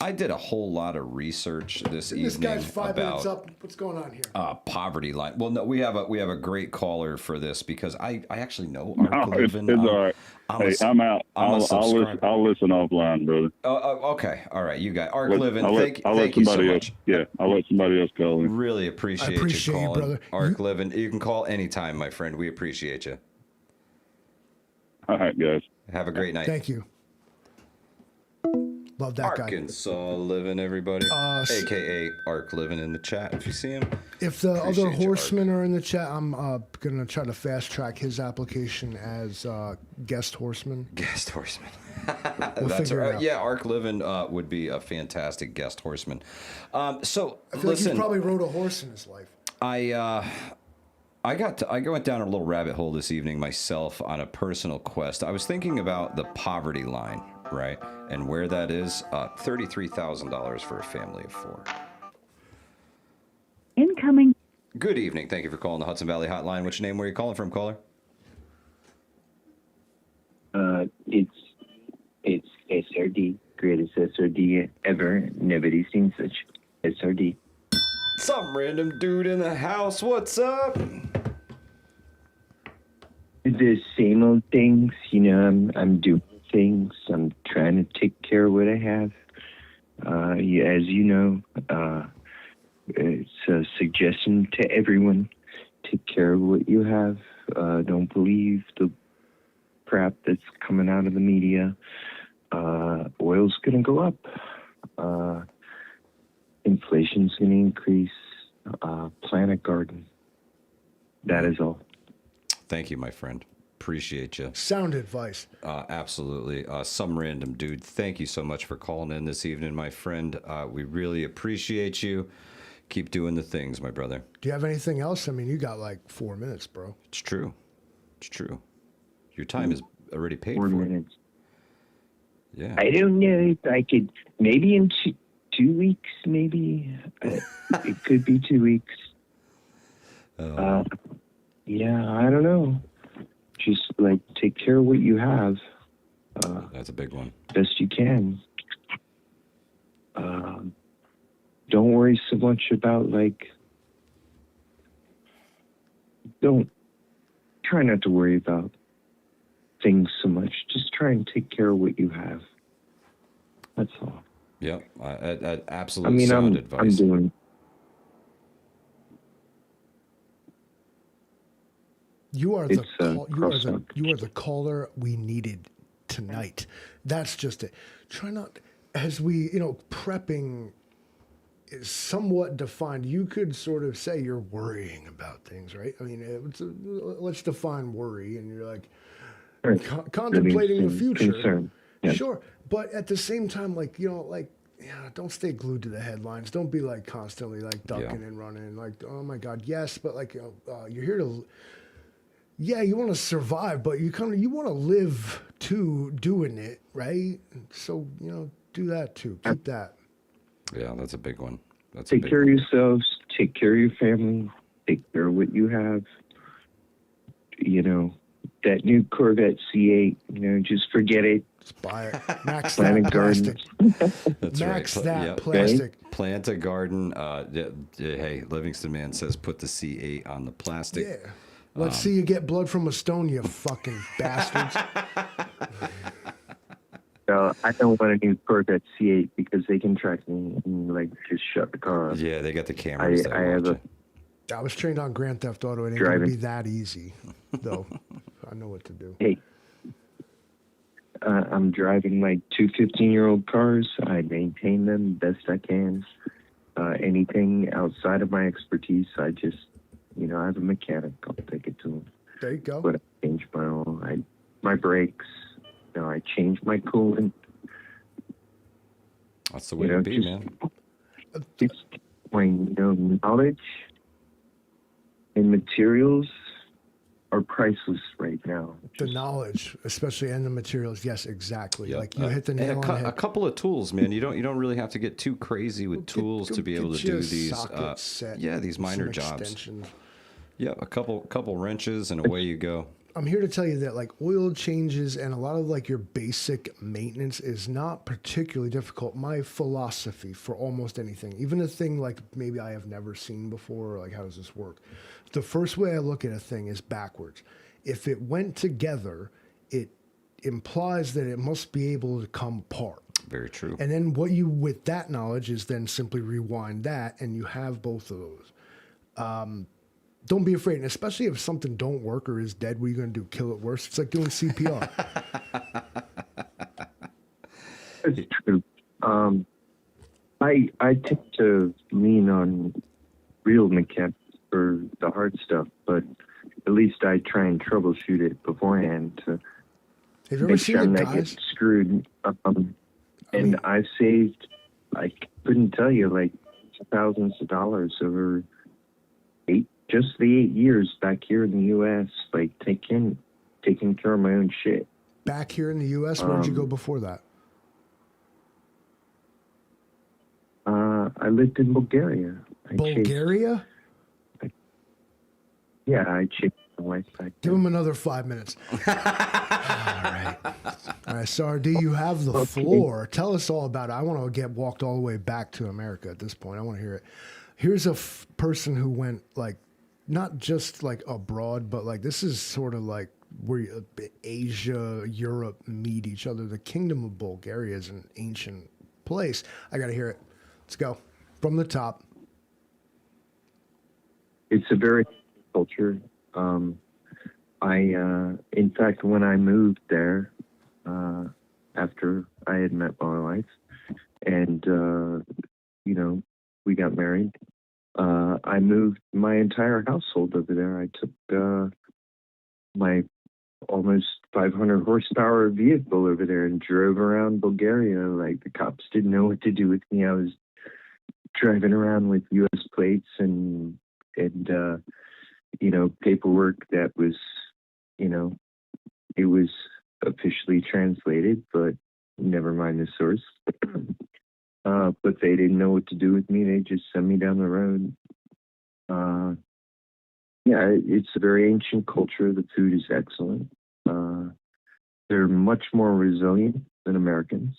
I did a whole lot of research this evening. This guy's 5 minutes up. What's going on here? Poverty line. Well, no, we have a great caller for this because I actually know Arc Living.
It's all right. I'm out. I'll listen offline, brother.
Okay. All right. You got Arc Living.
Thank you so much. Yeah, I'll let somebody else call in.
Really appreciate you calling, brother. Arc Living. You can call anytime, my friend. We appreciate you.
All right, guys.
Have a great night.
Thank you. Love that guy.
Arkansas Living, everybody. AKA Arc Living in the chat if you see him.
If the other horsemen are in the chat, I'm going to try to fast track his application as guest horseman.
Guest horseman.
That's right.
Yeah, Arc Living would be a fantastic guest horseman. So
I feel
listen,
like he probably rode a horse in his life.
I went down a little rabbit hole this evening myself on a personal quest. I was thinking about the poverty line, right? And where that is, $33,000 for a family of 4.
Incoming.
Good evening. Thank you for calling the Hudson Valley Hotline. What's your name? Where are you calling from, caller?
It's SRD, greatest SRD ever. Nobody's seen such SRD.
Some random dude in the house. What's up?
The same old things, you know. I'm doing things. I'm trying to take care of what I have. As you know, it's a suggestion to everyone: take care of what you have. Don't believe the crap that's coming out of the media. Oil's gonna go up. Inflation's gonna increase. Plant a garden. That is all.
Thank you, my friend. Appreciate you.
Sound advice.
Absolutely. Some random dude. Thank you so much for calling in this evening, my friend. We really appreciate you. Keep doing the things, my brother.
Do you have anything else? I mean, you got like 4 minutes, bro.
It's true. It's true. Your time is already paid
4
for.
minutes.
Yeah.
I don't know if I could. Maybe in 2 weeks. Maybe it could be 2 weeks. Yeah, I don't know. Just like take care of what you have.
That's a big one.
Best you can. Don't worry so much about don't try not to worry about things so much. Just try and take care of what you have. That's all.
Yep. Absolute sound advice.
I'm doing.
You are
It's,
you are the caller we needed tonight. That's just it. Try not, as we, prepping is somewhat defined. You could sort of say you're worrying about things, right? I mean, let's define worry, and you're like contemplating the future.
Concern. Yeah.
Sure, but at the same time, don't stay glued to the headlines. Don't be constantly ducking and running. Oh my God, yes, but you're here to. Yeah, you want to survive, but you want to live too doing it, right? So do that too. Keep that.
Yeah, that's a big one.
Take care of yourselves. Take care of your family. Take care of what you have. That new Corvette C8. Just forget it.
Just buy it. Max
Plant
that
a garden.
plastic.
That's
Max
right.
that plastic.
Plant a garden. Hey, Livingston Man says put the C8 on the plastic.
Yeah. Let's see you get blood from a stone, you fucking bastards.
I don't want a new Corvette C8 because they can track me and just shut the car off.
Yeah, they got the cameras.
I was trained on Grand Theft Auto. It ain't going to be that easy, though. I know what to do.
Hey, I'm driving two 15-year-old cars. I maintain them best I can. Anything outside of my expertise, I just, I have a mechanic. I'll take it to him.
There you go.
But I change my own. My brakes. I change my coolant.
That's the way to be, man.
It's knowledge and materials are priceless right now.
The knowledge, especially, and the materials. Yes, exactly.
Yep.
You hit the nail on the head.
A couple of tools, man. You don't really have to get too crazy with tools to be able to do these. These minor jobs.
Extensions.
Yeah, a couple wrenches and away you go.
I'm here to tell you that oil changes and a lot of your basic maintenance is not particularly difficult. My philosophy for almost anything, even a thing maybe I have never seen before, or how does this work? The first way I look at a thing is backwards. If it went together, it implies that it must be able to come apart.
Very true.
And then with that knowledge is then simply rewind that, and you have both of those. Don't be afraid, and especially if something don't work or is dead, what are you going to do? Kill it worse? It's like doing CPR.
It's true. I tend to lean on real mechanics for the hard stuff, but at least I try and troubleshoot it beforehand to
Have you ever
make
seen
sure I'm
the
not
guys?
getting screwed. And I've saved, I couldn't tell you, thousands of dollars over just the 8 years back here in the U.S., taking care of my own shit.
Back here in the U.S., where did you go before that?
I lived in Bulgaria.
Bulgaria?
I chased my wife back
Give
there.
him another 5 minutes. All right. All right, Sardi, you have the floor. Tell us all about it. I want to get walked all the way back to America at this point. I want to hear it. Here's a person who went, like, not just, like, abroad, but, like, this is sort of like where Asia, Europe meet each other. The Kingdom of Bulgaria is an ancient place. I got to hear it. Let's go. From the top.
It's a very culture. In fact, when I moved there, after I had met my wife, and we got married, I moved my entire household over there. I took my almost 500 horsepower vehicle over there and drove around Bulgaria. Like, the cops didn't know what to do with me. I was driving around with U.S. plates and paperwork that was, it was officially translated, but never mind the source. But they didn't know what to do with me. They just sent me down the road. It's a very ancient culture. The food is excellent. They're much more resilient than Americans.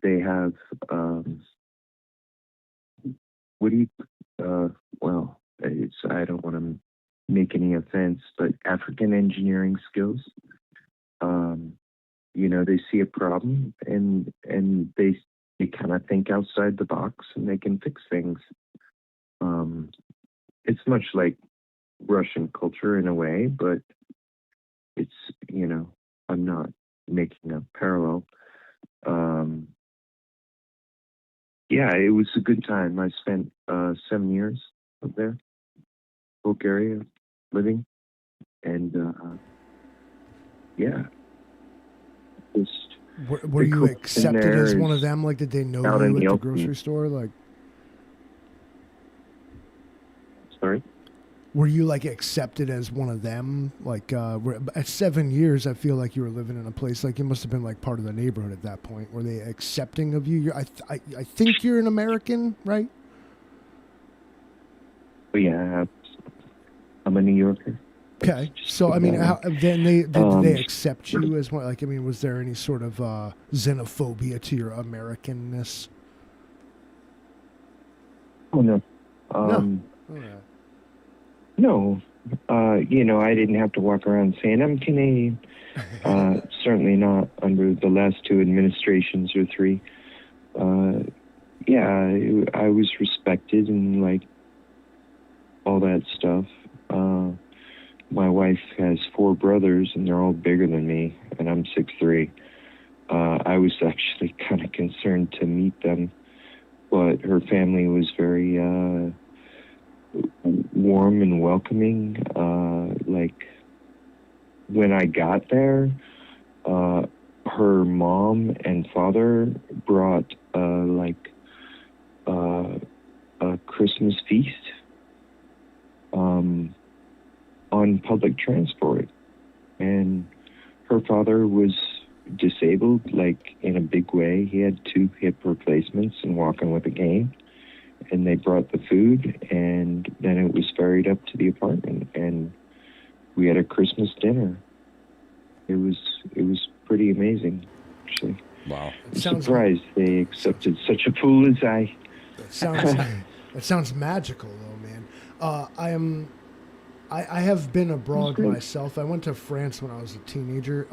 They have, I don't want to make any offense, but African engineering skills. They see a problem and they kind of think outside the box and they can fix things. It's much like Russian culture in a way, but it's, I'm not making a parallel. It was a good time. I spent 7 years up there, Bulgaria, living, and
Were you accepted as one of them? Like, did they know you at the grocery store? Like,
sorry?
Were you, like, accepted as one of them? Like, at 7 years, I feel like you were living in a place, like, you must have been, like, part of the neighborhood at that point. Were they accepting of you? I think you're an American, right?
Yeah, I'm a New Yorker.
Okay, so I mean, did they accept you as one? Like, I mean, was there any sort of xenophobia to your Americanness?
Oh no,
no.
No, I didn't have to walk around saying I'm Canadian. Certainly not under the last two administrations or three. I was respected and, like, all that stuff. My wife has 4 brothers, and they're all bigger than me, and I'm 6'3". I was actually kind of concerned to meet them, but her family was very warm and welcoming. Like, when I got there, her mom and father brought a Christmas feast on public transport, and her father was disabled, like, in a big way. He had 2 hip replacements and walking with a cane, and they brought the food, and then it was ferried up to the apartment, and we had a Christmas dinner. It was pretty amazing, actually.
Wow.
I'm surprised they accepted such a fool as I.
That sounds magical, though, man. I have been abroad myself. I went to France when I was a teenager,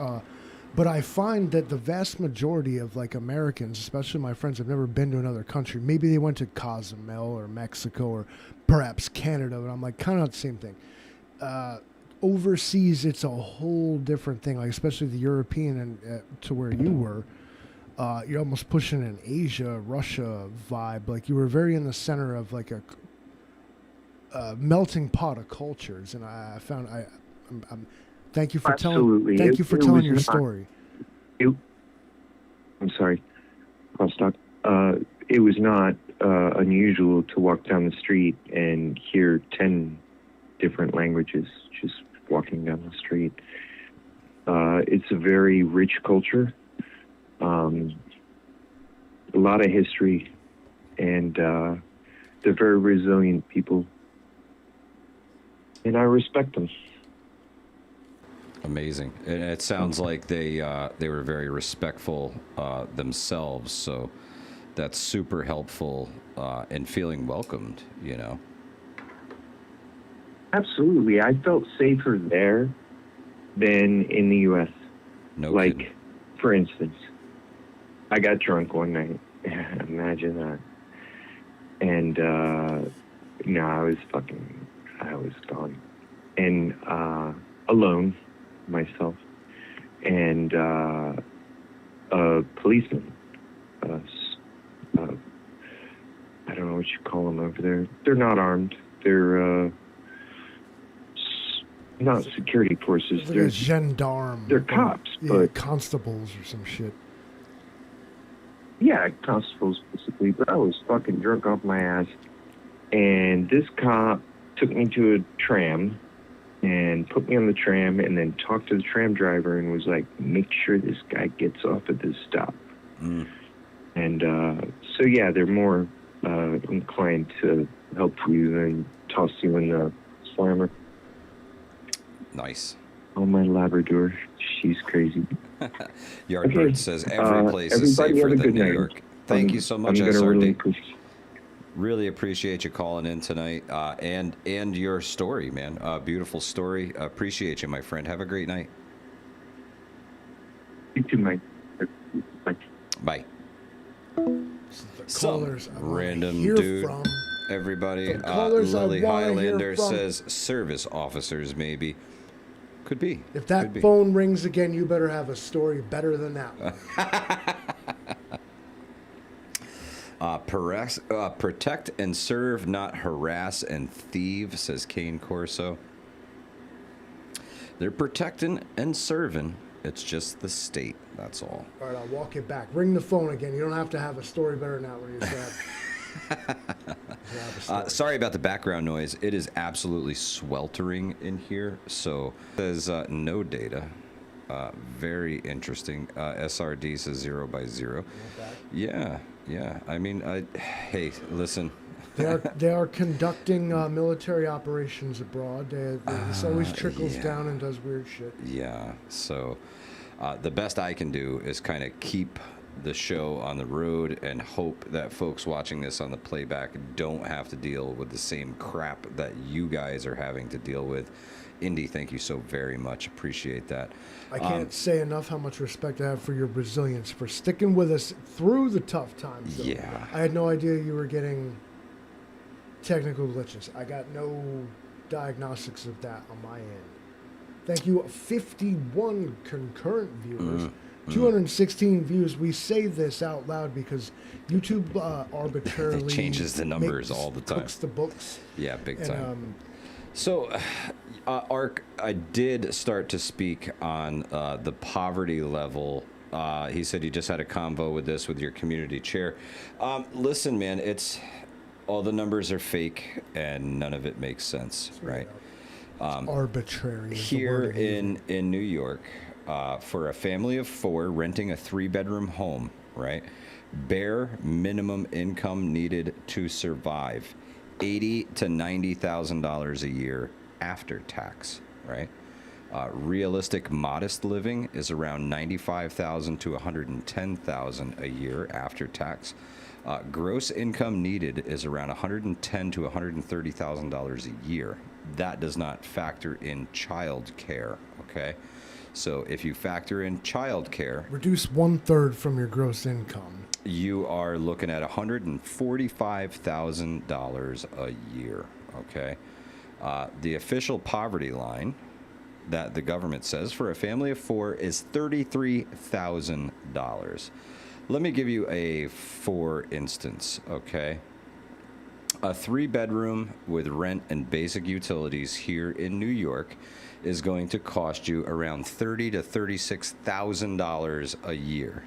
but I find that the vast majority of, like, Americans, especially my friends, have never been to another country. Maybe they went to Cozumel or Mexico or perhaps Canada, but I'm like, kind of the same thing. Overseas, it's a whole different thing, like, especially the European and to where you were. You're almost pushing an Asia, Russia vibe. Like, you were very in the center of, like, a melting pot of cultures, and I found I'm thank you for
Absolutely.
telling your story.
I'm sorry, crosstalk. It was not unusual to walk down the street and hear 10 different languages just walking down the street. It's a very rich culture. A lot of history, and they're very resilient people, and I respect them.
Amazing. And it sounds like they were very respectful themselves, so that's super helpful in feeling welcomed, you know.
Absolutely. I felt safer there than in the U.S.
No
Like,
kidding.
for instance, I got drunk one night. Imagine that. And, I was gone. And, alone, myself. And, a policeman, I don't know what you call them over there. They're not armed. They're, not security forces.
Like a gendarme.
They're cops,
yeah,
but
constables or some shit.
yeah, constables basically. But I was fucking drunk off my ass, and this cop took me to a tram and put me on the tram, and then talked to the tram driver and was like, "Make sure this guy gets off at this stop." And so yeah, they're more inclined to help you than toss you in the slammer.
Nice.
Oh, my Labrador, she's crazy.
Yardbird says every place is
everybody have
safer
a
than
good
New
night.
York. Thank you so much,
I'm gonna
SRD. Really appreciate you calling in tonight, and your story, man. Beautiful story. Appreciate you, my friend. Have a great night.
You too, Mike. Bye.
Bye.
Callers I wanna
Random
hear
dude.
from.
Everybody.
The callers I
Lily
wanna hear
Highlander
from.
says service officers, maybe. Could be.
If that
Could be.
phone rings again, you better have a story better than that one.
Protect and serve, not harass and thieve, says Kane Corso. They're protecting and serving. It's just the state. That's all.
All right, I'll walk it back. Ring the phone again. You don't have to have a story better than that one. You said.
Sorry about the background noise. It is absolutely sweltering in here. So there's no data. Very interesting. SRD says 0 by 0. Yeah. I mean, hey, listen.
They are conducting military operations abroad. This always trickles down and does weird shit.
Yeah. So the best I can do is kind of keep the show on the road and hope that folks watching this on the playback don't have to deal with the same crap that you guys are having to deal with. Indy, thank you so very much. Appreciate that.
I can't say enough how much respect I have for your resilience, for sticking with us through the tough times. Though.
Yeah.
I had no idea you were getting technical glitches. I got no diagnostics of that on my end. Thank you. 51 concurrent viewers. 216 views. We say this out loud because YouTube arbitrarily
It changes the numbers all the time.
Cooks the books.
Yeah, big time. So, Ark, I did start to speak on the poverty level. He said he just had a convo with this with your community chair. Listen, man, it's all the numbers are fake and none of it makes sense, right?
It's arbitrary.
Here in New York, for a family of 4 renting a 3-bedroom home, right? Bare minimum income needed to survive. $80,000 to $90,000 a year after tax, right? Realistic modest living is around $95,000 to $110,000 a year after tax. Gross income needed is around $110,000 to $130,000 a year. That does not factor in child care, okay? So if you factor in child care,
reduce 1/3 from your gross income.
You are looking at $145,000 a year, okay? The official poverty line that the government says for a family of 4 is $33,000. Let me give you a for instance, okay? A 3-bedroom with rent and basic utilities here in New York is going to cost you around $30,000 to $36,000 a year.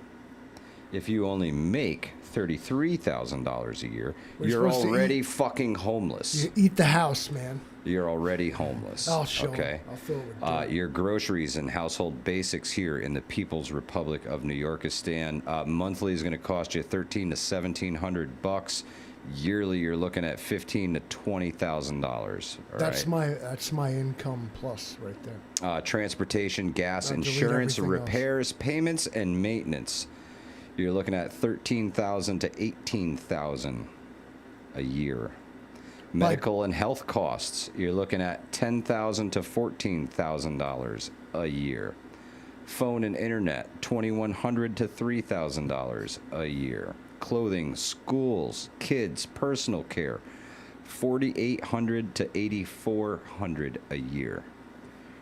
If you only make $33,000 a year, you're
supposed to
already fucking homeless.
You eat the house, man.
You're already homeless.
I'll show
okay.
'em. I'll fill it with dirt.
Your groceries and household basics here in the People's Republic of New Yorkistan monthly is going to cost you $1,300 to $1,700. Yearly, you're looking at $15,000 to $20,000.
That's my income plus right there.
Transportation, gas,
I'll delete
insurance,
everything else.
repairs, payments, and maintenance. You're looking at $13,000 to $18,000 a year. Medical and health costs. You're looking at $10,000 to $14,000 a year. Phone and internet, $2,100 to $3,000 a year. Clothing, schools, kids, personal care, $4,800 to $8,400 a year.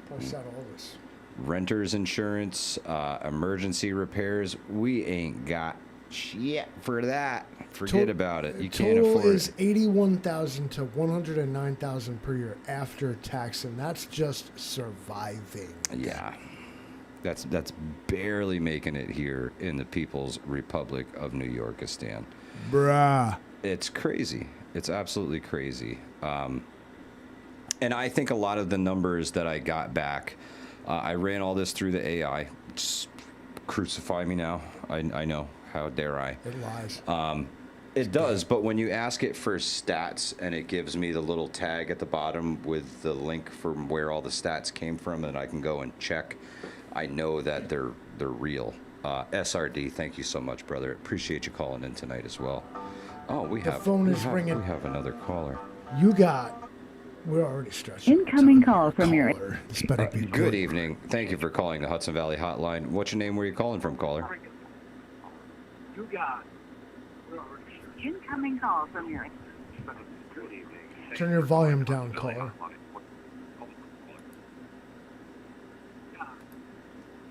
What's that all this?
Renters insurance, emergency repairs. We ain't got shit for that. Forget about it. You can't
Total
afford
is
it.
$81,000 to $109,000 per year after tax, and that's just surviving.
Yeah. That's barely making it here in the People's Republic of New Yorkistan.
Bruh.
It's crazy. It's absolutely crazy. And I think a lot of the numbers that I got back, I ran all this through the AI. Just crucify me now. I know. How dare I?
It lies.
It does, but when you ask it for stats and it gives me the little tag at the bottom with the link from where all the stats came from, and I can go and check, I know that they're real. SRD, thank you so much, brother. Appreciate you calling in tonight as well. Oh,
The phone is ringing.
We have another caller.
We're already stretching.
Incoming call from your.
This better be
Good evening. Thank you for calling the Hudson Valley Hotline. What's your name? Where are you calling from, caller?
Incoming call from your.
Turn your volume down, caller.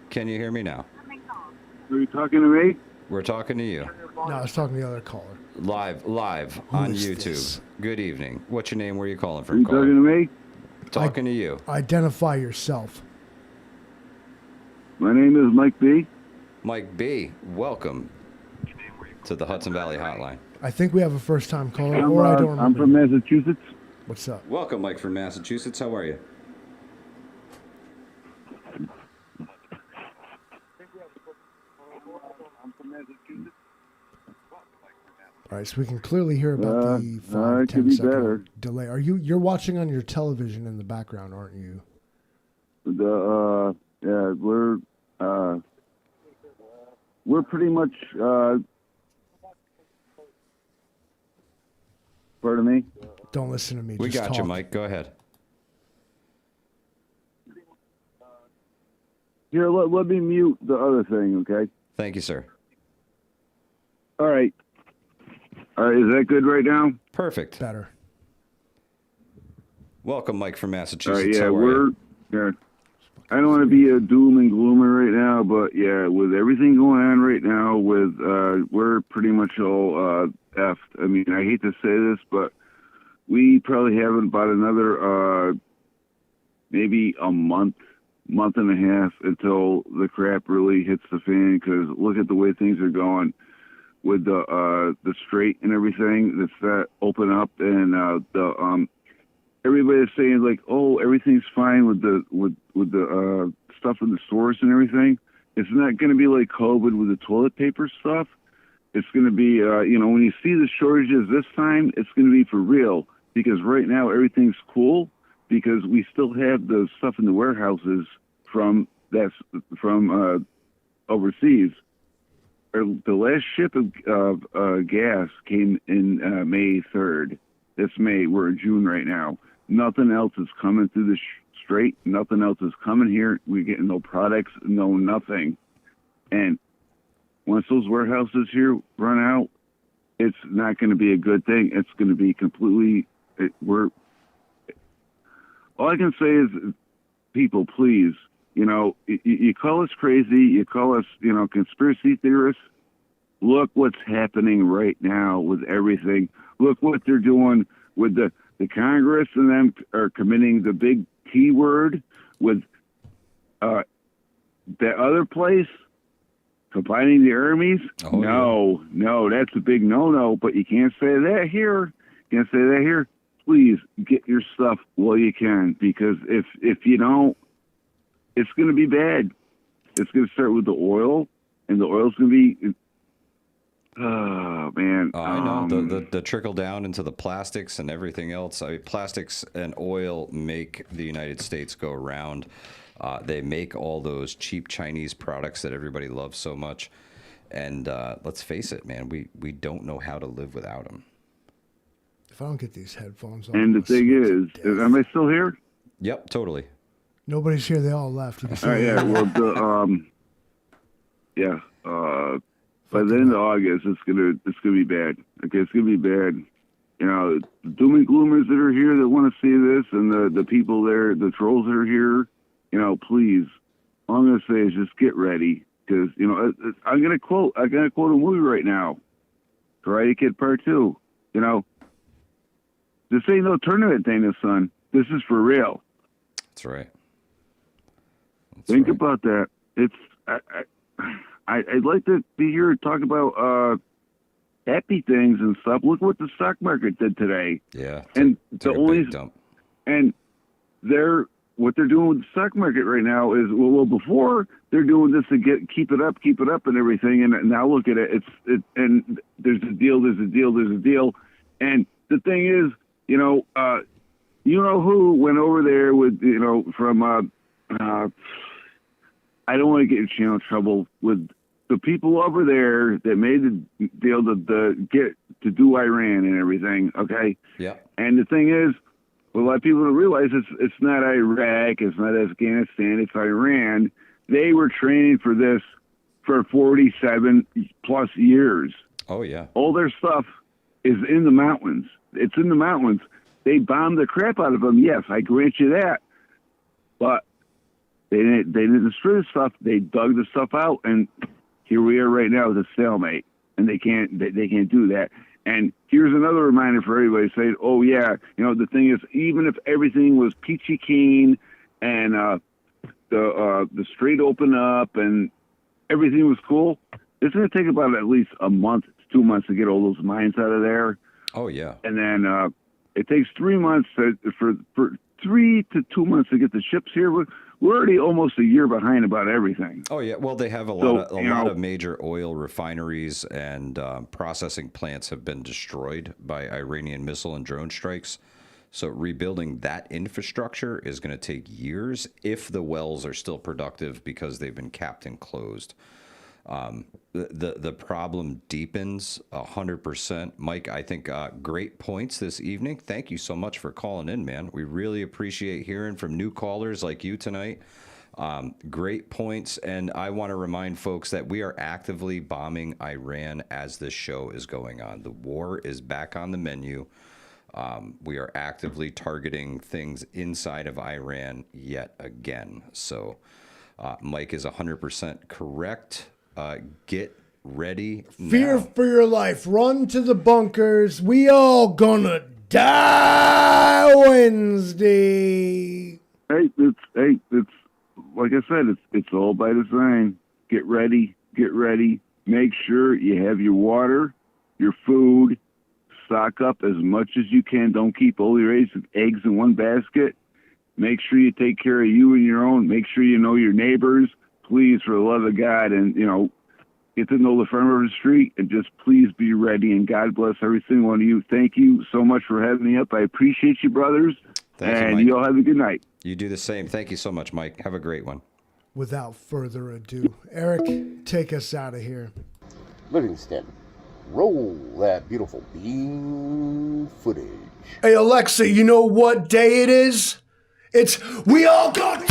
Can you hear me now?
Are you talking to me?
We're talking to you.
No, I was talking to the other caller.
Live
Who
on
is
YouTube.
this?
Good evening. What's your name? Where are you calling
Are
from,
you
caller?
talking to me?
Talking to you.
Identify yourself.
My name is Mike B.
Mike B., welcome to the Hudson Valley Hotline.
I think we have a first-time caller, or I don't remember.
I'm from Massachusetts.
What's up?
Welcome, Mike from Massachusetts. How are you?
All right, so we can clearly hear about the 5,
it
10
could be
second
better.
delay. You're watching on your television in the background, aren't you?
We're pretty much. Pardon me.
Don't listen to me.
We
just
got you,
talk.
Mike. Go ahead.
Here, let me mute the other thing, okay?
Thank you, sir.
All right. All right, is that good right now?
Perfect.
Better.
Welcome, Mike from
All
Massachusetts.
right, yeah,
How are you?
I don't want to be a doom and gloomer right now, but yeah, with everything going on right now, we're pretty much all effed. I mean, I hate to say this, but we probably have about another maybe a month and a half until the crap really hits the fan. Because look at the way things are going with the strait and everything that's that open up, and everybody's saying like, oh, everything's fine with the stuff in the stores and everything. It's not going to be like COVID with the toilet paper stuff. It's going to be, when you see the shortages this time, it's going to be for real. Because right now everything's cool because we still have the stuff in the warehouses from overseas. The last ship of gas came in May 3rd. It's May. We're in June right now. Nothing else is coming through the strait. Nothing else is coming here. We're getting no products, no nothing. And once those warehouses here run out, it's not going to be a good thing. It's going to be completely. All I can say is, people, please, you call us crazy, you call us, conspiracy theorists. Look what's happening right now with everything. Look what they're doing with the Congress, and them are committing the big T word with that other place.
Combining the armies?
Oh,
no, that's a big no-no. But you can't say that here. Please get your stuff while you can, because if you don't, it's going to be bad. It's going to start with the oil, and the oil's going to be. Oh man!
I know the trickle down into the plastics and everything else. I mean, plastics and oil make the United States go round. They make all those cheap Chinese products that everybody loves so much. And let's face it, man, we don't know how to live without them.
If I don't get these headphones on.
And the thing is, am I still here?
Yep, totally.
Nobody's here. They all left. You can see
Yeah. Well, by the end of August, it's gonna be bad. Okay, it's gonna be bad. You know, the doom and gloomers that are here that want to see this, and the people there, the trolls that are here. You know, please. All I'm gonna say is just get ready, because you know I'm gonna quote a movie right now, Karate Kid Part 2. You know, this ain't no tournament thing, son. This is for real.
That's right.
Think about that. It's I'd like to be here and talk about happy things and stuff. Look what the stock market did today.
Yeah.
And
the only dump.
And what they're doing with the stock market right now is well before they're doing this to keep it up and everything, and now look at it. And there's a deal. And the thing is, you know who went over there with from I don't want to get you in trouble with the people over there that made the deal to do Iran and everything. Okay.
Yeah.
And the thing is, what a lot of people don't realize it's not Iraq, it's not Afghanistan, it's Iran. They were training for this for 47 plus years.
Oh yeah.
All their stuff is in the mountains. It's in the mountains. They bombed the crap out of them. Yes, I grant you that. But they didn't destroy the stuff. They dug the stuff out, and here we are right now with a stalemate. And they can't do that. And here's another reminder for everybody saying, "Oh yeah, the thing is, even if everything was peachy keen and the strait opened up and everything was cool, it's going to take about at least a month, 2 months to get all those mines out of there.
Oh yeah.
And then it takes 3 months for 3 to 2 months to get the ships here. We're already almost a year behind about everything.
Oh yeah, well they have a lot of major oil refineries and processing plants have been destroyed by Iranian missile and drone strikes. So rebuilding that infrastructure is going to take years if the wells are still productive because they've been capped and closed. The problem deepens 100%. Mike, I think great points this evening. Thank you so much for calling in, man. We really appreciate hearing from new callers like you tonight. Great points. And I want to remind folks that we are actively bombing Iran as this show is going on. The war is back on the menu. We are actively targeting things inside of Iran yet again. So Mike is 100% correct. Get ready now.
Fear for your life. Run to the bunkers. We all gonna die Wednesday.
Hey, it's like I said, it's all by design. Get ready. Make sure you have your water, your food. Stock up as much as you can. Don't keep all your eggs in one basket. Make sure you take care of you and your own. Make sure you know your neighbors. Please, for the love of God, and get to know the farmer of the street, and just please be ready. And God bless every single one of you. Thank you so much for having me up. I appreciate you, brothers.
Thank
you, all have a good night.
You do the same. Thank you so much, Mike. Have a great one.
Without further ado, Eric, take us out of here.
Livingston, roll that beautiful bean footage.
Hey, Alexa, you know what day it is? It's We All Got